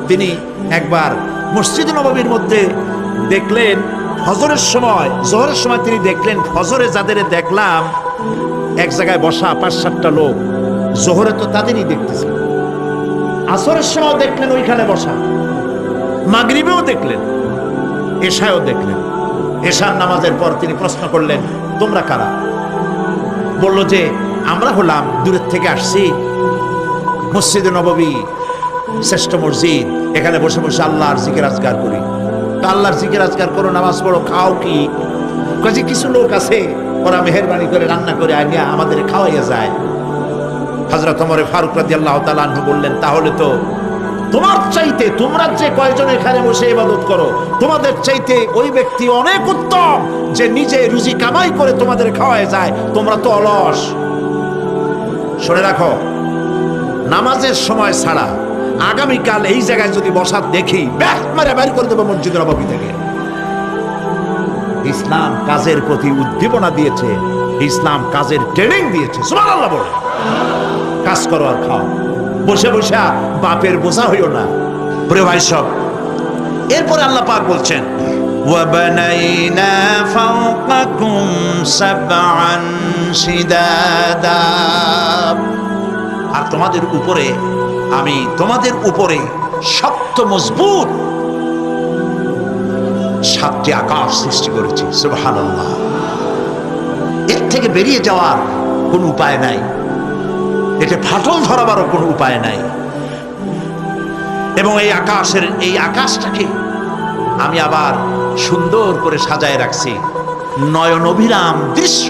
তিনি একবার মসজিদ নববীর মধ্যে দেখলেন ফজরের সময়, জোহরের সময় তিনি দেখলেন, ফজরে যাদের দেখলাম এক জায়গায় বসা 5-7টা লোক, জোহরে তো তাদেরই দেখতেছে, আসরের সময় দেখলেন ওইখানে বসা, মাগরিবেও দেখলেন, এশায়ও দেখলেন। এশার নামাজের পর তিনি প্রশ্ন করলেন, তোমরা কারা? বলল যে আমরা হলাম দূরের থেকে আসছি, মসজিদে নববী শ্রেষ্ঠ মসজিদ, এখানে বসে বসে আল্লাহর জিকির আজকার করি। তা আল্লাহর জিকির আজকার করো, নামাজ পড়ো, খাও কি? কাজে কিছু লোক আছে, ওরা মেহেরবানি করে রান্না করে আনিয়া আমাদের খাওয়াইয়া যায়। হযরত ওমর ফারুক রাদিয়াল্লাহু তাআলা আনহু বললেন, তাহলে তো তোমার চাইতে, তোমরা যে কয়জন এখানে বসে ইবাদত করো, তোমাদের চাইতে ওই ব্যক্তি অনেক উত্তম যে নিজে রুজি কামাই করে তোমাদের খাওয়ায় যায়। তোমরা তো অলস। শুনে রাখো, নামাজের সময় ছাড়া আগামীকাল এই জায়গায় যদি বসা দেখি, ব্যাক মারে বাইর করে দেবো মসজিদের নববী থেকে। ইসলাম কাজের প্রতি উদ্দীপনা দিয়েছে, ইসলাম কাজের ট্রেনিং দিয়েছে। সুবহানাল্লাহ বলে কাজ করো আর খাও, বসে বসে বাপের বোঝা হইও না। প্রিয় ভাই সব, এরপরে আল্লাহ পাক বলছেন, وبنينا فوقكم سبعا شدادا আর তোমাদের উপরে আমি তোমাদের উপরে শক্ত মজবুত 7টি আকাশ সৃষ্টি করেছি। সুবহানাল্লাহ। এর থেকে বেরিয়ে যাওয়ার কোনো উপায় নাই, এটা ফাটল ধরাবারও কোনো উপায় নাই। এবং এই আকাশটাকে আমি আবার সুন্দর করে সাজায় রাখছি। নয়ন অভিরাম দৃশ্য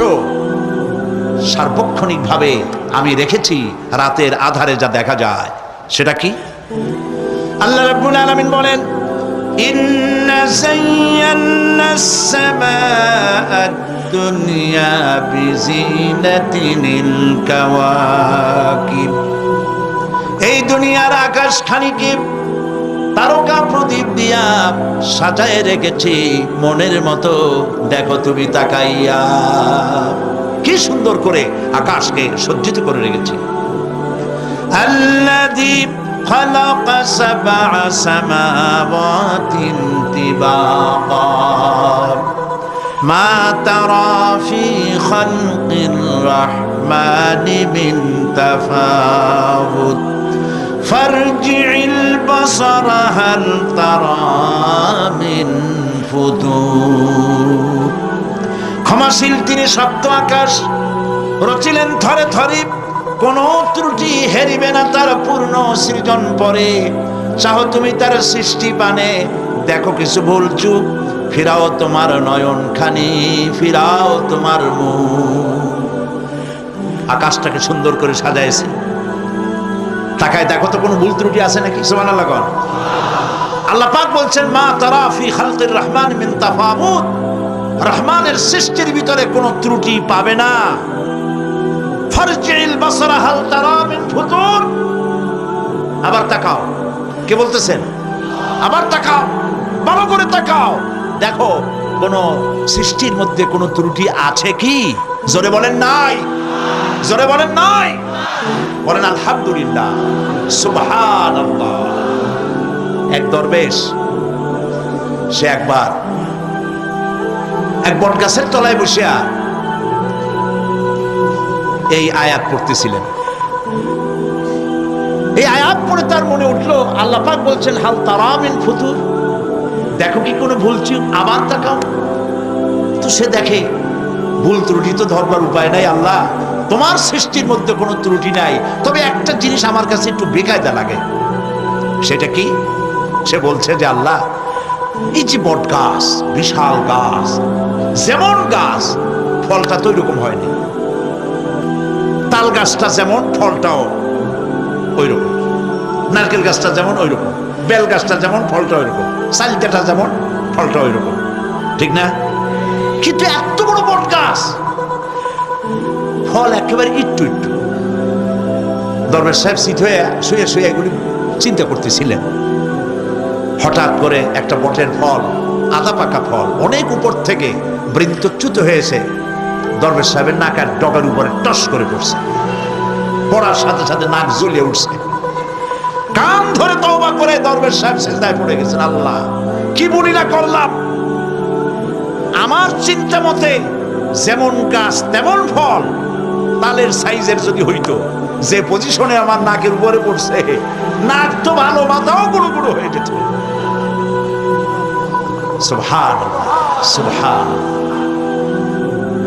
সার্বক্ষণিকভাবে আমি রেখেছি। রাতের আধারে যা দেখা যায় সেটা কি? আল্লাহ রাব্বুল আলামিন বলেন, ইন্না যায়্যানাস সামাআদ দুনিয়া বিজিনাতিল কাওয়াকিব। এই দুনিয়ার আকাশখানিকে তারকা প্রদীপ দিয়া সাজায় রেখেছি মনের মতো। দেখো তুমি তাকাইয়া, কি সুন্দর করে আকাশকে সজ্জিত করে রেখেছি। আল্লাযী খালাকা সাবআ সামাওয়াতিন তিবাকা মা তারা ফি খালকির রাহমানি মিন তাফাউত ফারজি'ল বাসারা হাল তারা মিন ফুতুর। ক্ষমাশীল তিনি সপ্ত আকাশ রচিলেন থরে থরে, কোন ত্রুটি হেরিবে না তার পূর্ণ সৃজন পরে। চাহো তুমি তার সৃষ্টি পানে, দেখো কিছু ভুল চুক, ফিরাও তোমার নয়ন খানি, ফিরাও তোমার মুখ। আকাশটাকে সুন্দর করে সাজাইছে, তাকায় দেখো তো কোনো ভুল ত্রুটি আছে নাকি? সুবহানাল্লাহ। আল্লাহ পাক বলছেন, মা তারা ফি খালকির রহমান মিন তাফাউত। রহমানের সৃষ্টির ভিতরে কোনো ত্রুটি পাবে না। ফারজি'ল বাসারা হাল তারা মিন ফুতুর। আবার তাকাও, কে বলতেছেন? আবার তাকাও, ভালো করে তাকাও, দেখো কোন সৃষ্টির মধ্যে কোনো ত্রুটি আছে কি? জোরে বলেন নাই, জোরে বলেন নাই, বলেন আলহামদুলিল্লাহ, সুবহানাল্লাহ। এক দরবেশ, সে একবার এক বট গাছের তলায় বসিয়া এই আয়াত পড়তেছিলেন। এই আয়াত পড়ে তার মনে উঠলো, আল্লাহ পাক বলছেন হাল তারা মিন ফুতুর, দেখো কি কোনো ভুল চুক? আবার তাকাও। তো সে দেখে ভুল ত্রুটি তো ধরবার উপায় নাই। আল্লাহ তোমার সৃষ্টির মধ্যে কোনো ত্রুটি নাই, তবে একটা জিনিস আমার কাছে একটু বেকায়দা লাগে। সেটা কি? সে বলছে যে আল্লাহ, এই যে বট গাছ, বিশাল গাছ, যেমন গাছ ফলটা তো ওইরকম হয়নি। তাল গাছটা যেমন ফলটাও ওইরকম, নারকেল গাছটা যেমন ওইরকম, বেল গাছটা যেমন ফলটা ওইরকম, সালটাটা যেমন ফলটা ওইরকম, ঠিক না? কিন্তু এত বড় বট গাছ, ফল একেবারে একটু একটু। দরবার সাহেব শীত হয়ে শুয়ে শুয়ে এগুলি চিন্তা করতেছিলেন। হঠাৎ করে একটা বটের ফল, আধা পাকা ফল, অনেক উপর থেকে বৃন্তচ্যুত হয়েছে দরবার সাহেবের নাকের ডগার উপরে টস করে পড়ছে। পড়ার সাথে সাথে নাক জ্বলিয়ে উঠছে। কান ধরে তওবা করে দরবার সাহেব সিজদায় পড়ে গেছেন। আল্লাহ, কি বুড়িরা করলাম! আমার চিন্তা মতে যেমন গাছ তেমন ফল, তালের সাইজের যদি হইতো, যে পজিশনে আমার নাকের উপরে পড়ছে, নাক তো ভালো, মাথাও গুঁড়ো গুঁড়ো হয়ে যেত। সুবহানাল্লাহ, সুবহানাল্লাহ।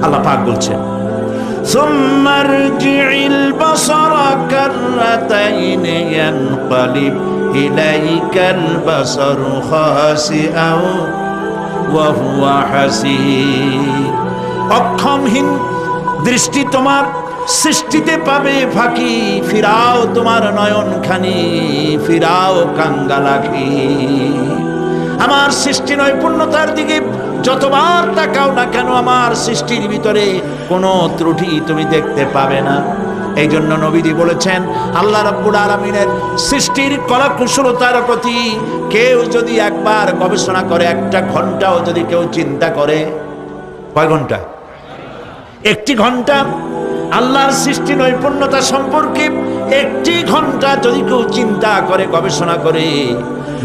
আল্লাহ পাক বলছেন, সুম্মা রজি'ল বাসারা কাররাতাইন ইয়ানকালিব ইলাইকাল বাসারু খাসিআও ওয়া হুয়া হাসিব। অক্ষমহীন দৃষ্টি তোমার সৃষ্টিতে পাবে ফাঁকি, ফিরাও তোমার নয়ন খানি, ফিরাও কাঙ্গালাখি। আমার সৃষ্টি নৈপুণ্যতার দিকে যতবার তাকাও না কেন, আমার সৃষ্টির ভিতরে কোনো ত্রুটি তুমি দেখতে পাবে না। এই জন্য নবীজি বলেছেন, আল্লাহ রাব্বুল আলামিনের সৃষ্টির কলা কুশলতার প্রতি কেউ যদি একবার গবেষণা করে, একটা ঘন্টাও যদি কেউ চিন্তা করে, কয় ঘন্টা? 1 ঘন্টা আল্লাহর সৃষ্টি নৈপুণ্যতা সম্পর্কে একটি ঘন্টা যদি কেউ চিন্তা করে, গবেষণা করে,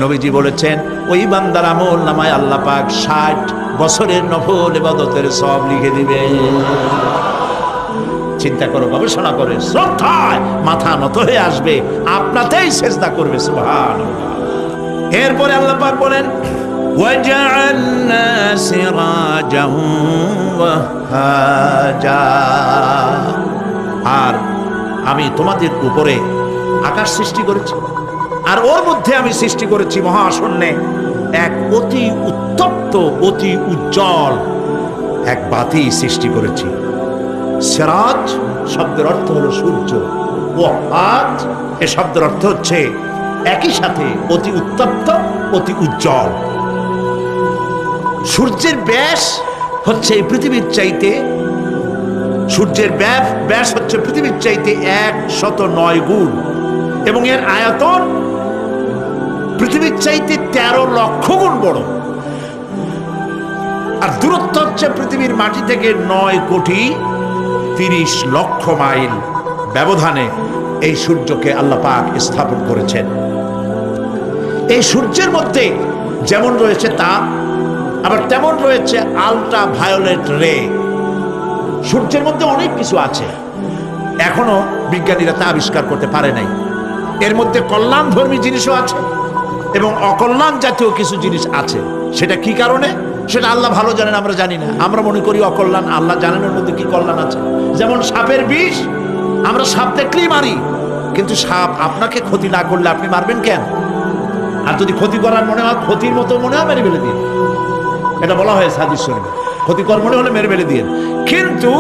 নবীজি বলেছেন ওই বান্দার আমল নামায় আল্লাহ পাক 60 বছরের নফল ইবাদতের সওয়াব লিখে দিবে। চিন্তা করো, গবেষণা করে, শ্রদ্ধায় মাথা নত হয়ে আসবে, আপনাতেই সেজদা করবে। সুবহানাল্লাহ। এরপরে আল্লাহ পাক বলেন ওয়াজআলনা সিরাজান ওয়াহাজা, আর আমি তোমাদের উপরে আকাশ সৃষ্টি করেছি, আর ওর মধ্যে আমি সৃষ্টি করেছি মহাশূন্যে এক অতি উত্তপ্ত, অতি উজ্জ্বল এক বাতি সৃষ্টি করেছি। সিরাজ শব্দের অর্থ হলো সূর্য, ওয়াহাজ এ শব্দের অর্থ হচ্ছে একই সাথে অতি উত্তপ্ত, অতি উজ্জ্বল। সূর্যের ব্যাস হচ্ছে এই পৃথিবীর চাইতে, সূর্যের ব্যাস হচ্ছে পৃথিবীর চাইতে 109 গুণ, এবং এর আয়তন পৃথিবীর চাইতে 13 লক্ষ গুণ বড়। আর দূরত্ব হচ্ছে পৃথিবীর মাটি থেকে 9 কোটি 30 লক্ষ মাইল ব্যবধানে এই সূর্যকে আল্লাহ পাক স্থাপন করেছেন। এই সূর্যের মধ্যে যেমন রয়েছে তাপ, আবার তেমন রয়েছে আল্ট্রা ভায়োলেট রে। সূর্যের মধ্যে অনেক কিছু আছে, এখনো বিজ্ঞানীরা তা আবিষ্কার করতে পারে নাই। এর মধ্যে কল্যাণধর্মী জিনিসও আছে এবং অকল্যাণ জাতীয় কিছু জিনিস আছে। সেটা কি কারণে, সেটা আল্লাহ ভালো জানেন, আমরা জানি না। আমরা মনে করি অকল্যাণ, আল্লাহ জানেন ওর মধ্যে কি কল্যাণ আছে। যেমন সাপের বিষ, আমরা সাপ দেখলেই মারি, কিন্তু সাপ আপনাকে ক্ষতি না করলে আপনি মারবেন কেন? আর যদি ক্ষতি করার মনে হয়, ক্ষতির মতো মনে হয়, মেরে ফেলে দিন। এটা বলা হয়েছে হাদিস শরীফে, ক্ষতিকর মনে হলে মেরে ফেলে দিন। কিন্তু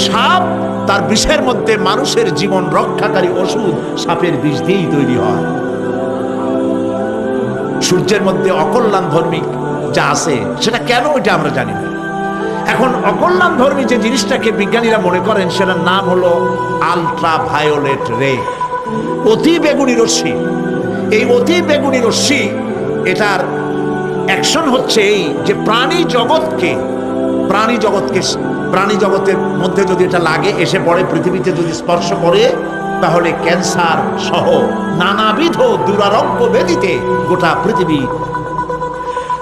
সাপ তার বিষের মধ্যে মানুষের জীবন রক্ষাকারী ওষুধ সাপের বিষ দিয়েই তৈরি হয়। সূর্যের মধ্যে অকল্যাণ ধর্মী যা আছে সেটা কেন, এটা আমরা জানি না। এখন অকল্যাণ ধর্মী যে জিনিসটাকে বিজ্ঞানীরা মনে করেন, সেটার নাম হলো আল্ট্রা ভায়োলেট রে, অতি বেগুনি রশ্মি। এই অতি বেগুনি রশ্মি, এটার অ্যাকশন হচ্ছে এই যে প্রাণী জগতের মধ্যে যদি এটা লাগে, এসে পড়ে পৃথিবীতে, যদি স্পর্শ করে, তাহলে ক্যান্সার সহ নানাবিধ দুরারোগ্য ব্যাধিতে গোটা পৃথিবী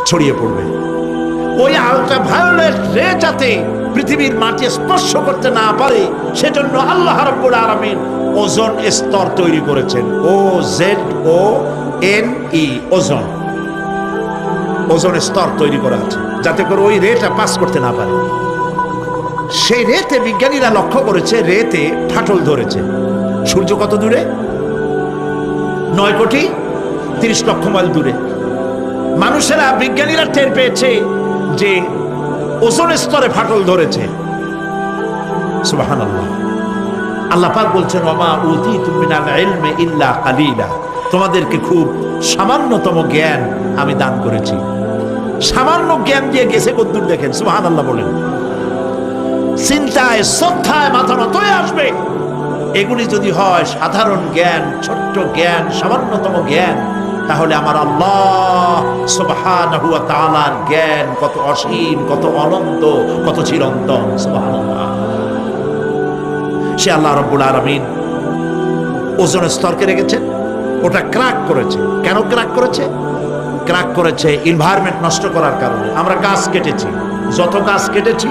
ছড়িয়ে পড়বে। ওই আল্ট্রা ভায়োলেট রে যাতে পৃথিবীর মাটি স্পর্শ করতে না পারে, সেজন্য আল্লাহ রাব্বুল আলামিন ওজোন স্তর তৈরি করেছেন। OZONE, ওজোন স্তর তৈরি করা আছে যাতে করে ওই রেটা পাস করতে না পারে। সেই রেতে বিজ্ঞানীরা লক্ষ্য করেছে, রেতে ফাটল ধরেছে। সূর্য কত দূরে? 9 কোটি 30 লক্ষ মাইল দূরে। মানুষেরা, বিজ্ঞানীরা টের পেয়েছে যে ওজোন স্তরে ফাটল ধরেছে। সুবহানাল্লাহ। আল্লাহ পাক বলছেন ওমা উতিতুম মিনাল ইলমি ইল্লা কালিলা, তোমাদেরকে খুব সামান্যতম জ্ঞান আমি দান করেছি। সামান্য জ্ঞান দিয়ে গেছে কদ্দূর দেখেন। সুবহানাল্লাহ বলেন। চিন্তায়, শ্রদ্ধায় মাথা নত হয়ে আসবে। এগুলি যদি হয় সাধারণ জ্ঞান, ছোট্ট জ্ঞান, সামান্যতম জ্ঞান, তাহলে আমার আল্লাহ সুবহানাহু ওয়া তাআলার জ্ঞান কত অসীম, কত অনন্ত, কত চিরন্তন। সুবহানাল্লাহ। সে আল্লাহ রাব্বুল আলামিন ওজোন স্তরকে রেখেছেন, ওটা ক্র্যাক করেছে। কেন ক্র্যাক করেছে? ক্র্যাক করেছে এনভায়রনমেন্ট নষ্ট করার কারণে। আমরা গাছ কেটেছি, যত গাছ কেটেছি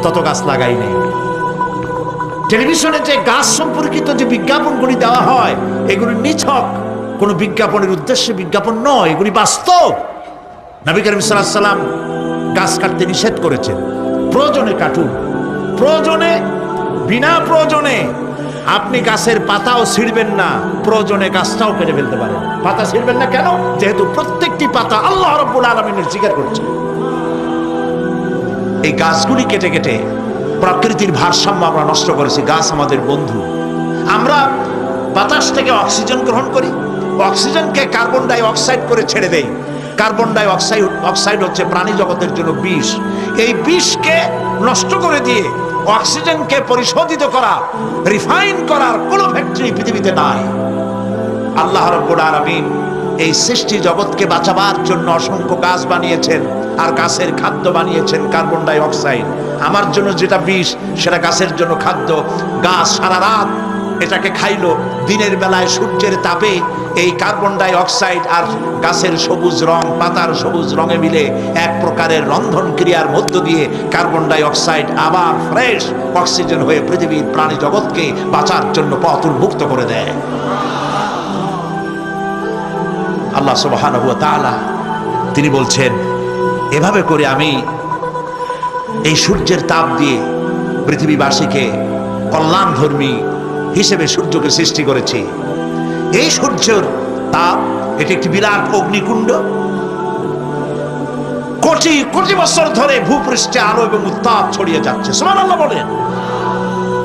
তত গাছ লাগাই নেই। টেলিভিশনে যে গাছ সম্পর্কিত যে বিজ্ঞাপনগুলি দেওয়া হয়, এগুলি নিছক কোনো বিজ্ঞাপনের উদ্দেশ্যে বিজ্ঞাপন নয়, এগুলি বাস্তব। নবী করিম সাল্লাল্লাহু আলাইহি ওয়াসাল্লাম গাছ কাটতে নিষেধ করেছেন। প্রয়োজনে কাটুন, প্রয়োজনে, বিনা প্রয়োজনে আপনি গাছের পাতাও ছিঁড়বেন না, প্রয়োজনে গাছটাও কেটে ফেলতে পারেন। পাতা ছিঁড়বেন না কেন? যেহেতু প্রত্যেকটি পাতা আল্লাহ রাব্বুল আলামিনের জিকির করছে। এই গাছগুলি কেটে কেটে প্রকৃতির ভারসাম্য আমরা নষ্ট করেছি। গাছ আমাদের বন্ধু। আমরা বাতাস থেকে অক্সিজেন গ্রহণ করি, অক্সিজেনকে কার্বন ডাই অক্সাইড করে ছেড়ে দেই। কার্বন ডাই অক্সাইড হচ্ছে প্রাণী জগতের জন্য বিষ। এই বিষকে নষ্ট করে দিয়ে অক্সিজেনকে পরিশোধিত করা, রিফাইন করার কোনো ফ্যাক্টরি পৃথিবীতে নাই। আল্লাহ রাব্বুল আলামিন এই সৃষ্টি জগৎকে বাঁচাবার জন্য অসংখ্য গাছ বানিয়েছেন। আর গাছের খাদ্য বানিয়েছেন কার্বন ডাই অক্সাইড। আমার জন্য যেটা বিষ সেটা গাছের জন্য খাদ্য। গাছ সারা রাত এটাকে খাইলো, দিনের বেলায় সূর্যের তাপে এই কার্বন ডাই অক্সাইড আর গাছের সবুজ রং, পাতার সবুজ রঙে মিলে এক প্রকারের রন্ধন ক্রিয়ার মধ্য দিয়ে কার্বন ডাই অক্সাইড আবার ফ্রেশ অক্সিজেন হয়ে পৃথিবীর প্রাণী জগৎকে বাঁচার জন্য পথ উন্মুক্ত করে দেয়। আল্লাহ সুবহানাহু ওয়া তাআলা তিনি বলছেন, এভাবে করে আমি এই সূর্যের তাপ দিয়ে পৃথিবীবাসীকে কল্যাণধর্মী হিসেবে সূর্যকে সৃষ্টি করেছি। এই সূর্যের তাপ এটি একটি বিরাট অগ্নিকুণ্ড। কোটি কোটি বছর ধরে ভূপৃষ্ঠে আলো এবং উত্তাপ ছড়িয়ে যাচ্ছে। সুবহানাল্লাহ বলেন।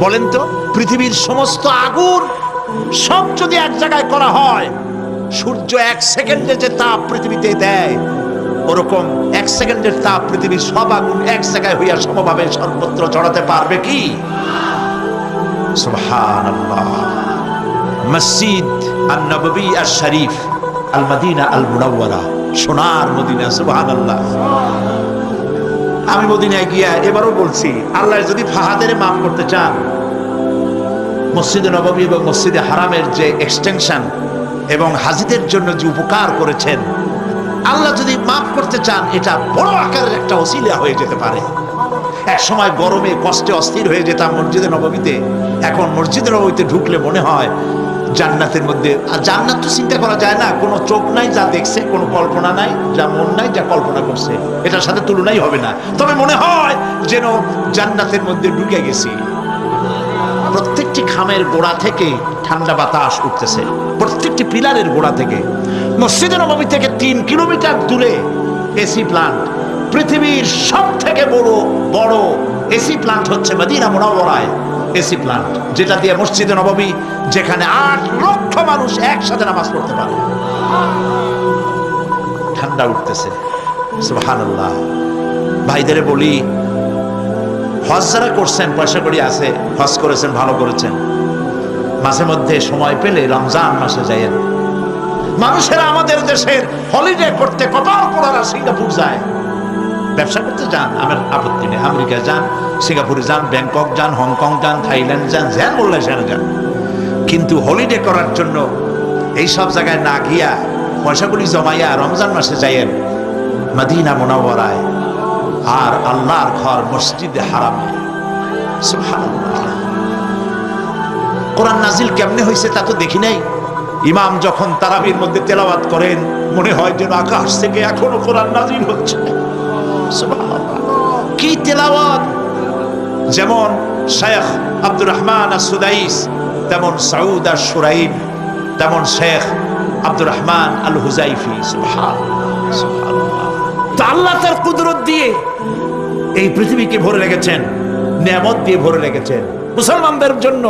বলেন তো, পৃথিবীর সমস্ত আগুন সব যদি এক জায়গায় করা হয়, সূর্য এক সেকেন্ডে যে তাপ পৃথিবীতে দেয়, ওরকম এক সেকেন্ডের তাপ পৃথিবীর সব আগুন এক জায়গায় হইয়া সমভাবে সর্বত্র ছড়াতে পারবে কি? সুবহানাল্লাহ। মসজিদ আন-নববী আশ-শরীফ, আল মদিনা আল মুনাওয়ারা, সোনার মদিনা। সুবহানাল্লাহ। আমি মদিনায় গিয়া এবারও বলছি, আল্লাহ যদি ফাহাদের মাফ করতে চান, মসজিদে নববী এবং মসজিদে হারামের যে এক্সটেনশন এবং হাজিদের জন্য যে উপকার করেছেন, আল্লাহ যদি মাফ করতে চান, এটা বড় আকারের একটা ওসিলা হয়ে যেতে পারে। এক সময় গরমে কষ্টে অস্থির হয়ে যেতাম মসজিদে নববীতে, এখন মসজিদে নববীতে ঢুকলে মনে হয় জান্নাতের মধ্যে। আর জান্নাত তো চিন্তা করা যায় না, কোনো চোখ নাই যা দেখছে, কোনো কল্পনা নাই, যা মন নাই যা কল্পনা করছে, এটার সাথে তুলনাই হবে না। তবে মনে হয় যেন জান্নাতের মধ্যে ঢুকে গেছি। প্রত্যেকটি খামের গোড়া থেকে ঠান্ডা বাতাস উঠতেছে, প্রত্যেকটি পিলারের গোড়া থেকে। মসজিদে নববী থেকে 3 কিলোমিটার দূরে এসি প্লান্ট। পৃথিবীর সব থেকে বড় এসি প্লান্ট হচ্ছে মদিনা মুনাওয়ারায় এসি প্লান্ট, যেটা দিয়ে মসজিদে নববী, যেখানে 8 লক্ষ মানুষ একসাথে নামাজ পড়তে পারে, ঠান্ডা উঠতেছে। সুবহানাল্লাহ। ভাইদের বলি, হজ যারা করছেন, পয়সা করি আছে, হজ করেছেন, ভালো করেছেন, মাঝে মধ্যে সময় পেলে রমজান মাসে যায়েন। মানুষেরা আমাদের দেশের হলিডে করতে কপাল পোড়ারা সিঙ্গাপুর যায়, ব্যবসা করতে যান, আমার আপত্তি নেই। আমেরিকা যান, সিঙ্গাপুরে যান, ব্যাংকক যান, হংকং যান, থাইল্যান্ড যান, যেন বললে সেখানে যান। কিন্তু হলিডে করার জন্য এই সব জায়গায় না গিয়া পয়সাগুলি জমাইয়া রমজান মাসে যাইয়েন মদিনা মুনাওয়ারায় আর আল্লাহর ঘর মসজিদে হারামে। সুবহানাল্লাহ। কোরআন নাজিল কেমনে হয়েছে তা তো দেখি নাই। ইমাম যখন তারাবির মধ্যে তেলাওয়াত করেন, মনে হয় যেন আকাশ থেকে এখনো কোরআন নাজিল হচ্ছে। সুবহানাল্লাহ। কি তেলাওয়াত! যেমন শেখ আব্দুর রহমান আস-সুদাইস, তেমন সাউদ আশ-শুরাইব, তেমন শেখ আব্দুর রহমান আল হুজাইফি। সুবহানাল্লাহ, সুবহানাল্লাহ। তো আল্লাহ তার কুদরত দিয়ে এই পৃথিবীকে ভরে রেখেছেন, নিয়ামত দিয়ে ভরে রেখেছেন। মুসলমানদের জন্য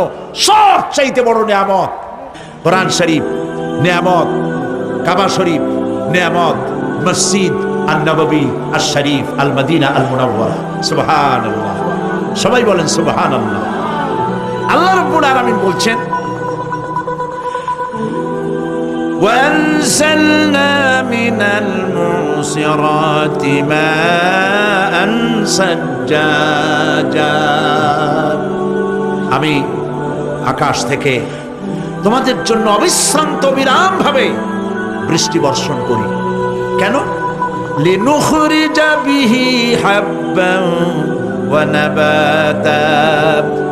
সবচাইতে বড় নিয়ামত কোরআন শরীফ নিয়ামত, কাবা শরীফ নিয়ামত, মসজিদ আন-নববী আশ-শরীফ, আল মদিনা আল মুনাওয়ারা। সুবহানাল্লাহ। সবাই বলেন সুবহানাল্লাহ। আল্লাহ রাব্বুল আলামিন বলছেন, وأنزلنا من المعصرات ماء ثجاجا। আমি আকাশ থেকে তোমাদের জন্য অবিশ্রান্ত বিরাম ভাবে বৃষ্টি বর্ষণ করি। কেন? লিনুখরিজা বিহি হাব্বান ওয়া নাবাতা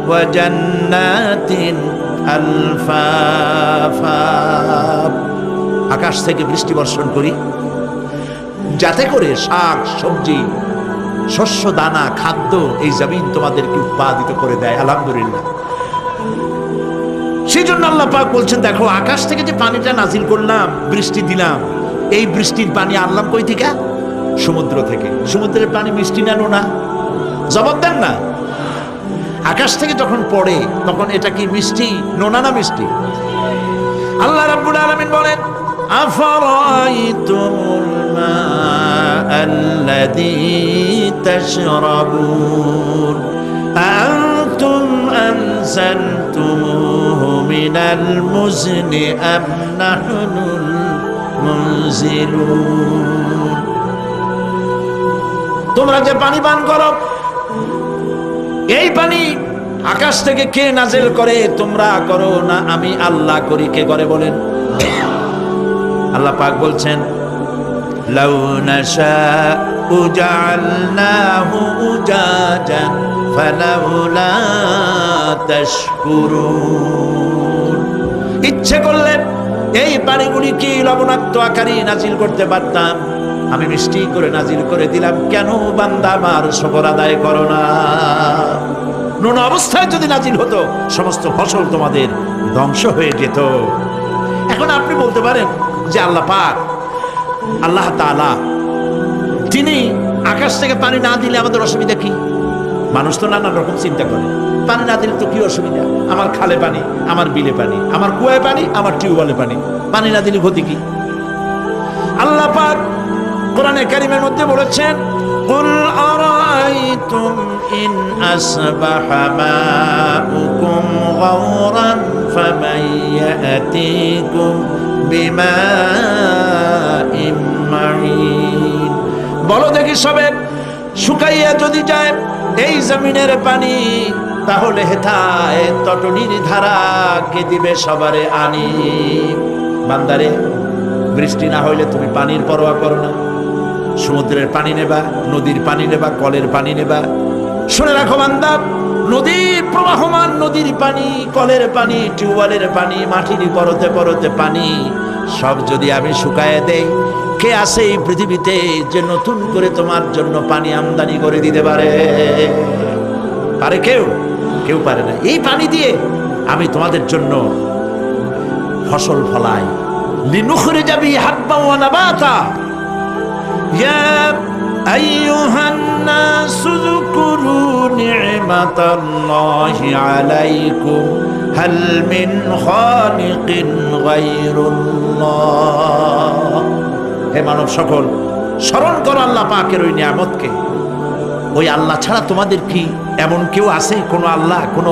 ওয়া জান্নাতিন আলফাফা। আকাশ থেকে বৃষ্টি বর্ষণ করি যাতে করে শাক সবজি, শস্য দানা, খাদ্য এই জমিন তোমাদেরকে উৎপাদিত করে দেয়। আলহামদুলিল্লাহ। সেই জন্য আল্লাহ পাক বলছেন, দেখো আকাশ থেকে যে পানিটা নাজিল করলাম, বৃষ্টি দিলাম, এই বৃষ্টির পানি আনলাম কই থেকে? সমুদ্র থেকে। সমুদ্রের পানি মিষ্টি না নোনা? জবাব দেন না। আকাশ থেকে যখন পড়ে তখন এটা কি মিষ্টি, নোনা না মিষ্টি? আল্লাহ রাব্বুল আলামিন বলেন, আফারাইতুমুল মাআল্লাযী তাশরাবুন আনতুম আনজালতুমুহু মিনাল মুজনি আম নাহনুল মুনজিলুন। তোমরা যে পানি পান করো, এই পানি আকাশ থেকে কে নাজিল করে? তোমরা করো না আমি আল্লাহ করি? কে করে বলেন? আল্লাহ পাক বলছেন লাউ নাশাউ জাআলনাহু উজাজান ফালাউলা তাশকুরুন। ইচ্ছে করলে এই পানিগুলি কি লবণাক্ত আকারে নাজিল করতে পারতাম, আমি মিষ্টি করে নাজিল করে দিলাম। কেন বান্দা আমার শুকর আদায় করো না? নুন অবস্থায় যদি নাজিল হতো সমস্ত ফসল তোমাদের ধ্বংস হয়ে যেত। এখন আপনি বলতে পারেন যে আল্লাহ পাক, আল্লাহ তাআলা তিনি আকাশ থেকে পানি না দিলে আমাদের অসুবিধা কি? মানুষ তো নানান রকম চিন্তা করে, পানি না দিলে তো কি অসুবিধা? আমার খালে পানি, আমার বিলে পানি, আমার কুয়ায় পানি, আমার টিউবওয়েলে পানি, পানি না দিলে ক্ষতি কি? আল্লাহ পাক কোরআনে কারীমের মধ্যে বলেছেন কুল আরাআইতুম ইন আসবাহা মাউকুম গাওরান ফামান ইয়াতিকুম বিমাইন মাইন। বলো দেখি সবে শুকাইয়া যদি যায় এই জমিনের পানি, তাহলে হেথায় তটনির ধারা কে দিবে সবারে আনি। বান্দারে, বৃষ্টি না হইলে তুমি পানির পরোয়া করো না। সমুদ্রের পানি নেবা, নদীর পানি নেবা, কলের পানি নেবা। শুনে রাখো বান্দা, নদী প্রবাহমান নদীর পানি, কলের পানি, টিউবওয়েলের পানি, মাটির পরতে পরতে পানি সব যদি আমি শুকায় দেই, কে আছে এই পৃথিবীতে যে নতুন করে তোমার জন্য পানি আমদানি করে দিতে পারে? পারে কেউ? কেউ পারে না। এই পানি দিয়ে আমি তোমাদের জন্য ফসল ফলাই। লিনুখরিজা বিহি হাব্বান ওয়া নাবাতা। ইয়া আইয়ুহান নাসু যকুরু নি'মাতাল্লাহি আলাইকুম হাল মিন খালিকিন গায়রুল্লাহ। হে মানব সকল, স্মরণ করো আল্লাহ পাকের ওই নিয়ামতকে। ওই আল্লাহ ছাড়া তোমাদের কি এমন কেউ আছে? কোন আল্লাহ, কোন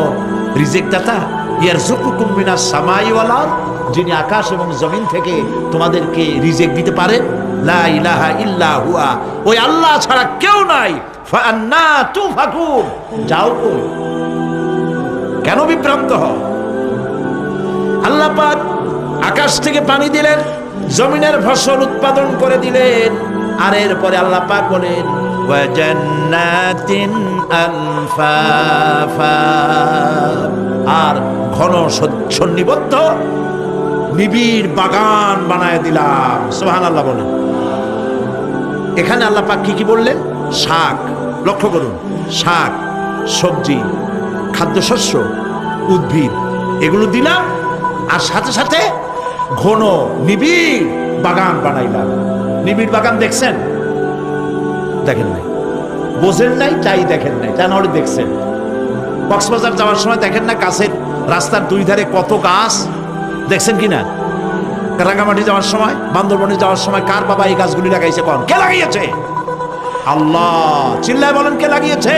রিজিক দাতা? ইয়ারযুকুকুম মিনাস সামাই ওয়াল আরদ, যিনি আকাশ এবং জমিন থেকে তোমাদেরকে রিজিক দিতে পারেন। লা ইলাহা ইল্লা হুয়া, ওই আল্লাহ ছাড়া কেউ নাই। ফাআন্না তুফাকুন, যাও কই? কেন বিভ্রান্ত হও? আল্লাহ পাক আকাশ থেকে পানি দিলেন, জমিনের ফসল উৎপাদন করে দিলেন, আর এরপরে আল্লাহ পাক বলেন ওয়া জান্নাতিন আলফাফা, আর ঘন সন্নিবদ্ধ নিবিড় বাগান বানায় দিলাম। সুবহানাল্লাহ বলেন। এখানে আল্লাহ পাক কি কি বললেন? শাক, লক্ষ্য করুন, শাক, সবজি, খাদ্যশস্য, উদ্ভিদ, এগুলো দিলাম, আর সাথে সাথে ঘন নিবিড় বাগান বানাইলাম। নিবিড় বাগান দেখছেন? দেখেন নাই, বোঝেন নাই, তাই দেখেন নাই, তা নাহলে দেখছেন। কক্সবাজার যাওয়ার সময় দেখেন না কাছের রাস্তার দুই ধারে কত গাছ, দেখছেন কিনা? রাঙ্গামাটি যাওয়ার সময়, বান্দরবনে যাওয়ার সময় কার বাবা এই গাছগুলি লাগাইছে? কোন? কে লাগিয়েছে? আল্লাহ। চিল্লায় বলেন, কে লাগিয়েছে?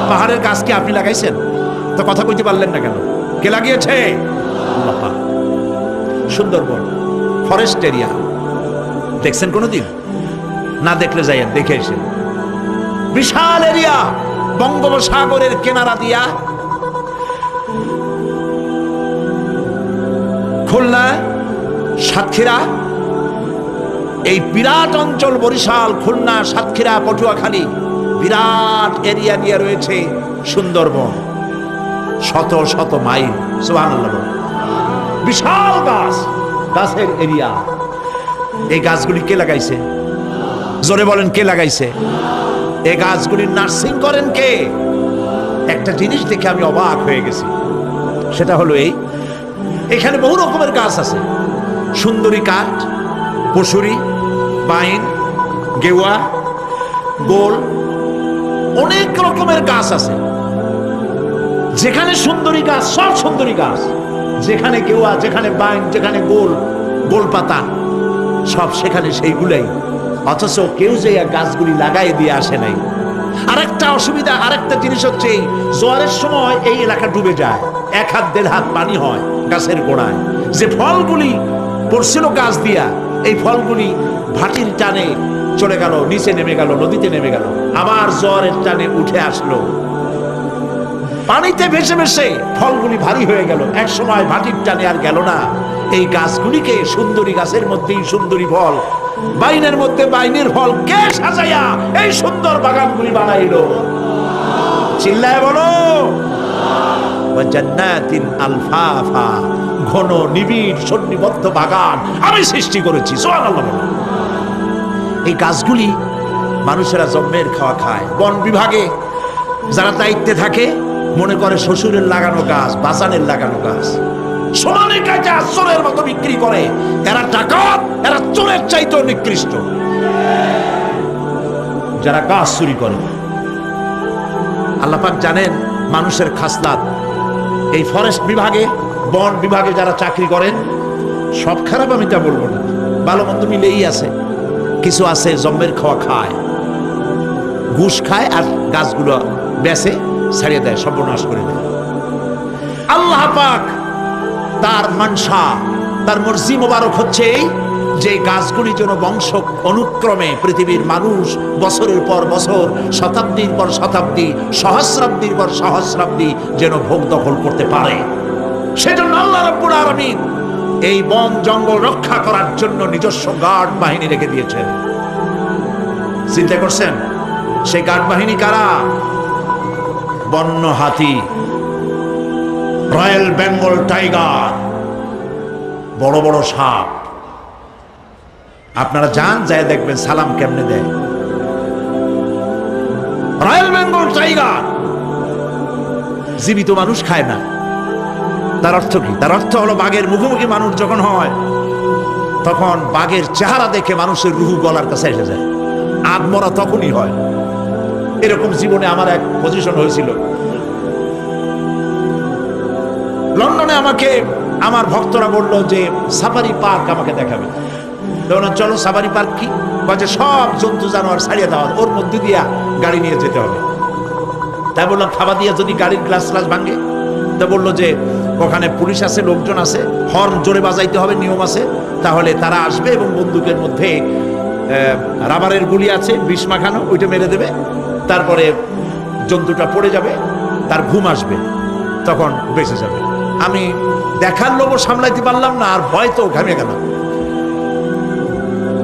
পাহাড়ের গাছ কি আপনি লাগাইছেন? তো কথা কইতে পারলেন না কেন? কে লাগিয়েছে? আল্লাহ পাক। সুন্দরবন ফরেস্ট এরিয়া দেখছেন কোনোদিন? না দেখলে যাইয়েন, দেখে এসেন। বিশাল এরিয়া, বঙ্গোপসাগরের কিনারা দিয়া খুলনা, সাতক্ষীরা, এই বিরাট অঞ্চল, বরিশাল, খুলনা, সাতক্ষীরা, পটুয়াখালী, বিরাট এরিয়া নিয়ে রয়েছে সুন্দরবন। শত শত মাইল। সুবহানাল্লাহ। বিশাল গাছ, গাছের এরিয়া। এই গাছগুলি কে লাগাইছে? জোরে বলেন, কে লাগাইছে? এই গাছগুলির নার্সিং করেন কে? একটা জিনিস দেখে আমি অবাক হয়ে গেছি, সেটা হলো এখানে বহু রকমের গাছ আছে। সুন্দরী কাঠ, পশুরি, বাইন, গেওয়া, গোল, অনেক রকমের গাছ আছে। যেখানে সুন্দরী গাছ, সব সুন্দরী গাছ। যেখানে গেওয়া, যেখানে বাইন, যেখানে গোল, গোল পাতা, সব সেখানে সেইগুলাই। অথচ কেউ যে গাছগুলি লাগাই দিয়ে আসে নাই। আরেকটা অসুবিধা, আরেকটা জিনিস হচ্ছে জোয়ারের সময় এই এলাকা ডুবে যায়, 1 হাত 1.5 হাত পানি হয় গাছের গোড়ায়। যে ফলগুলি পড়ছিল গাছ দিয়া, এই ফলগুলি ভাটির টানে চলে গেল, নিচে নেমে গেল, নদীতে নেমে গেল, আবার জ্বরের টানে উঠে আসলো, পানিতে ভেসে ভেসে ফলগুলি ভারী হয়ে গেল। এক সময় ভাটির টানে আর গেল না। এই গাছগুলিকে সুন্দরী গাছের মধ্যেই সুন্দরী ফল, বাইনের মধ্যে বাইনের ফল কে সাজাইয়া এই সুন্দর বাগানগুলি বানাইলো? চিল্লায় বলো। জান্নাতিন আলফাফা, ঘন নিবিড় সন্নিবদ্ধ বাগান আমি সৃষ্টি করেছি। সুবহানাল্লাহ বলো। এই গাছগুলি মানুষেরা জন্মের খাওয়া খায়। বন বিভাগে যারা দায়িত্বে থাকে মনে করে শ্বশুরের লাগানো গাছ, বাজানের লাগানো গাছ, সমানে কাজে চোরের মতো বিক্রি করে। এরা ডাকাত, এরা চোরের চাইতেও নিকৃষ্ট যারা গাছ চুরি করে। আল্লাহ পাক জানেন মানুষের খাসলাত। এই ফরেস্ট বিভাগে, বন বিভাগে যারা চাকরি করেন সব খারাপ আমি তা বলবো না, ভালো মন্দ মিলেই আছে। কিছু আছে জন্মের খাওয়া খায়, ঘুষ খায় আর গাছগুলো বেচে ছাড়িয়ে দেয়, সর্বনাশ করে দেয়। আল্লাহ পাক তার মানসা, তার মর্জি মোবারক হচ্ছে এই যে গাছগুলি যেন বংশ অনুক্রমে পৃথিবীর মানুষ বছরের পর বছর, শতাব্দীর পর শতাব্দী, সহস্রাব্দীর পর সহস্রাব্দী যেন ভোগ দখল করতে পারে। সেজন্য আল্লাহ রাব্বুল আলামিন এই বন জঙ্গল রক্ষা করার জন্য নিজস্ব গার্ড বাহিনী রেখে দিয়েছেন। চিন্তা করছেন সেই গার্ড বাহিনী কারা? বন্য হাতি, রয়্যাল বেঙ্গল টাইগার, বড় বড় সাপ। আপনারা যান, যায় দেখবেন সালাম কেমনে দেয়। রয়্যাল বেঙ্গল টাইগার জীবিত মানুষ খায় না। তার অর্থ কি? তার অর্থ হলো বাঘের মুখোমুখি মানুষ যখন হয় তখন বাঘের চেহারা দেখে মানুষের রুহু গলার কাছে এসে যায়। আত্মরা তখনই হয়। এরকম জীবনে আমার এক পজিশন হয়েছিল। লন্ডনে আমাকে আমার ভক্তরা বললো যে সাফারি পার্ক আমাকে দেখাবে। চলো সাফারি পার্ক কি? বলছে সব জন্তু জানোয়ার ছাড়িয়ে দেওয়া, ওর মধ্যে দিয়া গাড়ি নিয়ে যেতে হবে। তাই বললাম থাবা দিয়ে যদি গাড়ির গ্লাস গ্লাস ভাঙে? তা বললো যে ওখানে পুলিশ আছে, লোকজন আছে, হর্ন জোরে বাজাইতে হবে, নিয়ম আছে, তাহলে তারা আসবে এবং বন্দুকের মধ্যে রাবারের গুলি আছে, বিষ মাখানো, ওইটা মেরে দেবে। তারপরে জন্তুটা পড়ে যাবে, তার ঘুম আসবে, তখন বেঁচে যাবে। আমি দেখার লোভ সামলাইতে পারলাম না, আর ভয় তো ঘামে গেলাম।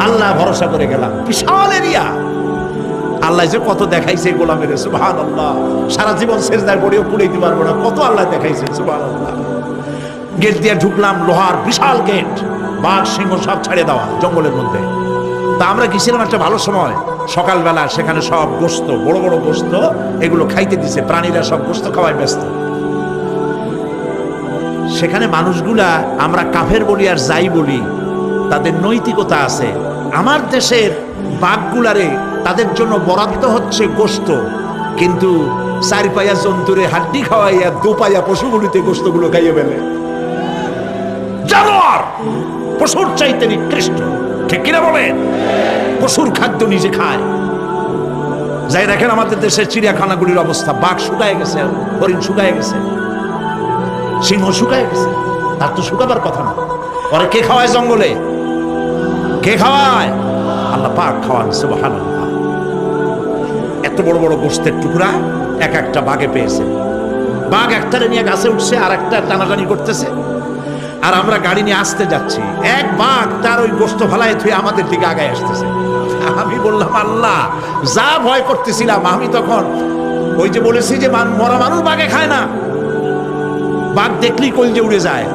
আল্লাহ ভরসা করে গেলাম। বিশাল এরিয়া, আল্লাহ যে কত দেখাইছে গোলামের, সুবহানাল্লাহ। সারা জীবন সেজদায় পড়েও কুলাইতে পারবো না, কত আল্লাহ দেখাইছে, সুবহানাল্লাহ। গেট দিয়ে ঢুকলাম, লোহার বিশাল গেট, বাঘ সিংহ সব ছাড়িয়ে দেওয়া জঙ্গলের মধ্যে। তা আমরা গেছিলাম একটা ভালো সময়, সকালবেলা। সেখানে সব গোস্ত, বড় বড় গোস্ত, এগুলো খাইতে দিছে। প্রাণীরা সব গোস্ত খাওয়ায় ব্যস্ত। সেখানে মানুষগুলা, আমরা কাফের বলি আর যাই বলি, তাদের নৈতিকতা আছে। আমার দেশের বাঘগুলারে তাদের জন্য বরাদ্দ হচ্ছে গোস্ত, কিন্তু চার পায়া জন্তুরে হাড্ডি খাওয়াইয়া দু পায়া পশুগুলিতে গোস্তগুলো খাইয়ে ফেলে। জানোয়ার পশুর চাইতে নিকৃষ্ট, ঠিক কিনা বলেন? পশুর খাদ্য নিজে খায়। যাই দেখেন আমাদের দেশের চিড়িয়াখানাগুলির অবস্থা, বাঘ শুকায় গেছে, হরিণ শুকায় গেছে, সিংহ শুকায় গেছে। তার তো শুকাবার কথা না। ওরে কে খাওয়ায় জঙ্গলে? কে খাওয়ায়? আল্লাহ পাক খাওয়ান, সুবহানাল্লাহ। এত বড় বড় গোস্তের টুকরা এক একটা বাঘে পেয়েছে। বাঘ একটারে নিয়ে গাছে উঠছে, আর একটা টানাটানি করতেছে, আর আমরা গাড়ি নিয়ে আসতে যাচ্ছি। এক বাঘ তার ওই গোস্ত ফালায় থুয়ে আমাদের দিকে আগায় আসতেছে। আমি বললাম আল্লাহ, যা ভয় করতেছিলাম আমি তখন, ওই যে বলেছি যে মরা মানুষ বাঘে খায় না, বাঘ দেখলেই কলজে উড়ে যায়।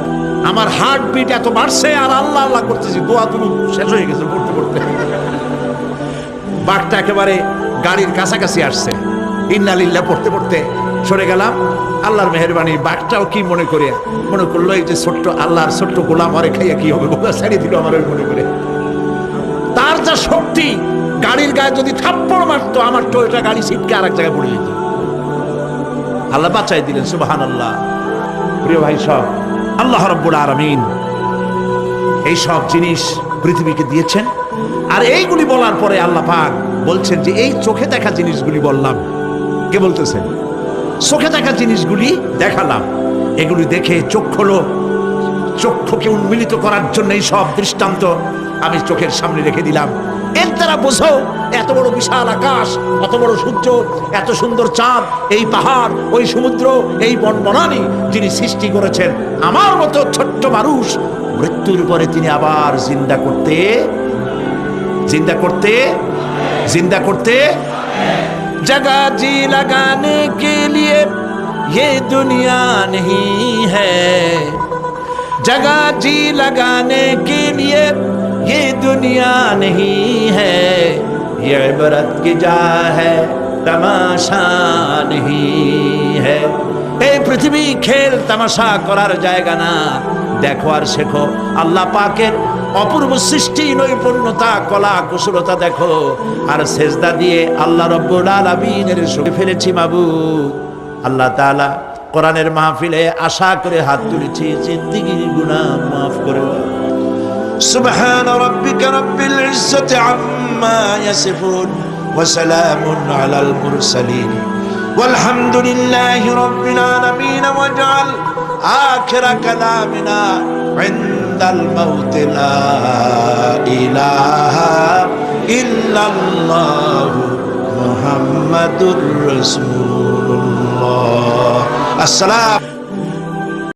আমার হার্ট বিট এত বাড়ছে, আর আল্লাহ আল্লাহ করতেছি, দোয়া তুমি শেষ হয়ে গেছে পড়তে পড়তে। বাঘটা একেবারে গাড়ির কাছাকাছি আসছে, ইন্না লিল্লাহ পড়তে পড়তে সরে গেলাম। আল্লাহর মেহেরবানি, বাঘটাও কি মনে করলো এই যে ছোট্ট আল্লাহর ছোট্ট গোলাম, আরে খাইয়া কি হবে, বোকা ছাড়িয়ে দিল আমার ওই মনে করে। তার যা শক্তি, গাড়ির গায়ে যদি থাপ্পড় মারতো আমার টয়োটা গাড়ি ছিটকে আর এক জায়গায় পড়ে যেত। আল্লাহ বাঁচাই দিলেন, সুবহানাল্লাহ। প্রিয় ভাই, সব আল্লাহ রাব্বুল আলামিন এই সব জিনিস পৃথিবীকে দিয়েছেন। আর এইগুলি বলার পরে আল্লাহ পাক বলছেন যে এই চোখে দেখা জিনিসগুলি বললাম। কে বলতেছেন? চোখে দেখা জিনিসগুলি দেখালাম। এগুলি দেখে চোখ হলো, চক্ষুকে উন্মিলিত করার জন্য এই সব দৃষ্টান্ত আমি চোখের সামনে রেখে দিলাম। এর দ্বারা না বোঝো, এত বড় বিশাল আকাশ, অত বড় সূর্য, এত সুন্দর চাঁদ, এই পাহাড়, ওই সমুদ্র, এই বনবনানী যিনি সৃষ্টি করেছেন, আমার মতো ছোট্ট মানুষ মৃত্যুর পরে তিনি আবার জিন্দা করতে जगह जी लगाने के लिए ये दुनिया नहीं है, जगह जी लगाने के लिए ये दुनिया नहीं है, ये इबरत की जा है तमाशा नहीं है। এই পৃথিবী খেল তামাশা করার জায়গা না, দেখো আর শেখো আল্লাহ পাকের অপূর্ব সৃষ্টি, নৈপুণ্যতা, কলা কুশলতা দেখো। আর সেজদা দিয়ে আল্লাহ রব্বুল আলামিনের সঙ্গে ফেলেছি মাবুদ। আল্লাহ তাআলা কোরআনের মাহফিলে আশা করে হাত তুলেছি, জিন্দেগির গুনাহ মাফ করে দাও। সুবহান রাব্বিকা রাব্বিল ইজ্জাতি আম্মা ইয়াসিফুন ওয়া সালামুন আলাল মুরসালিন ওয়ালহামদুলিল্লাহি রাব্বিল আলামিন ওয়াজআল আখিরা কালামিনা ইনদাল মাউত লা ইলাহা ইল্লাল্লাহু মুহাম্মাদুর রাসূলুল্লাহ। আসসালাম।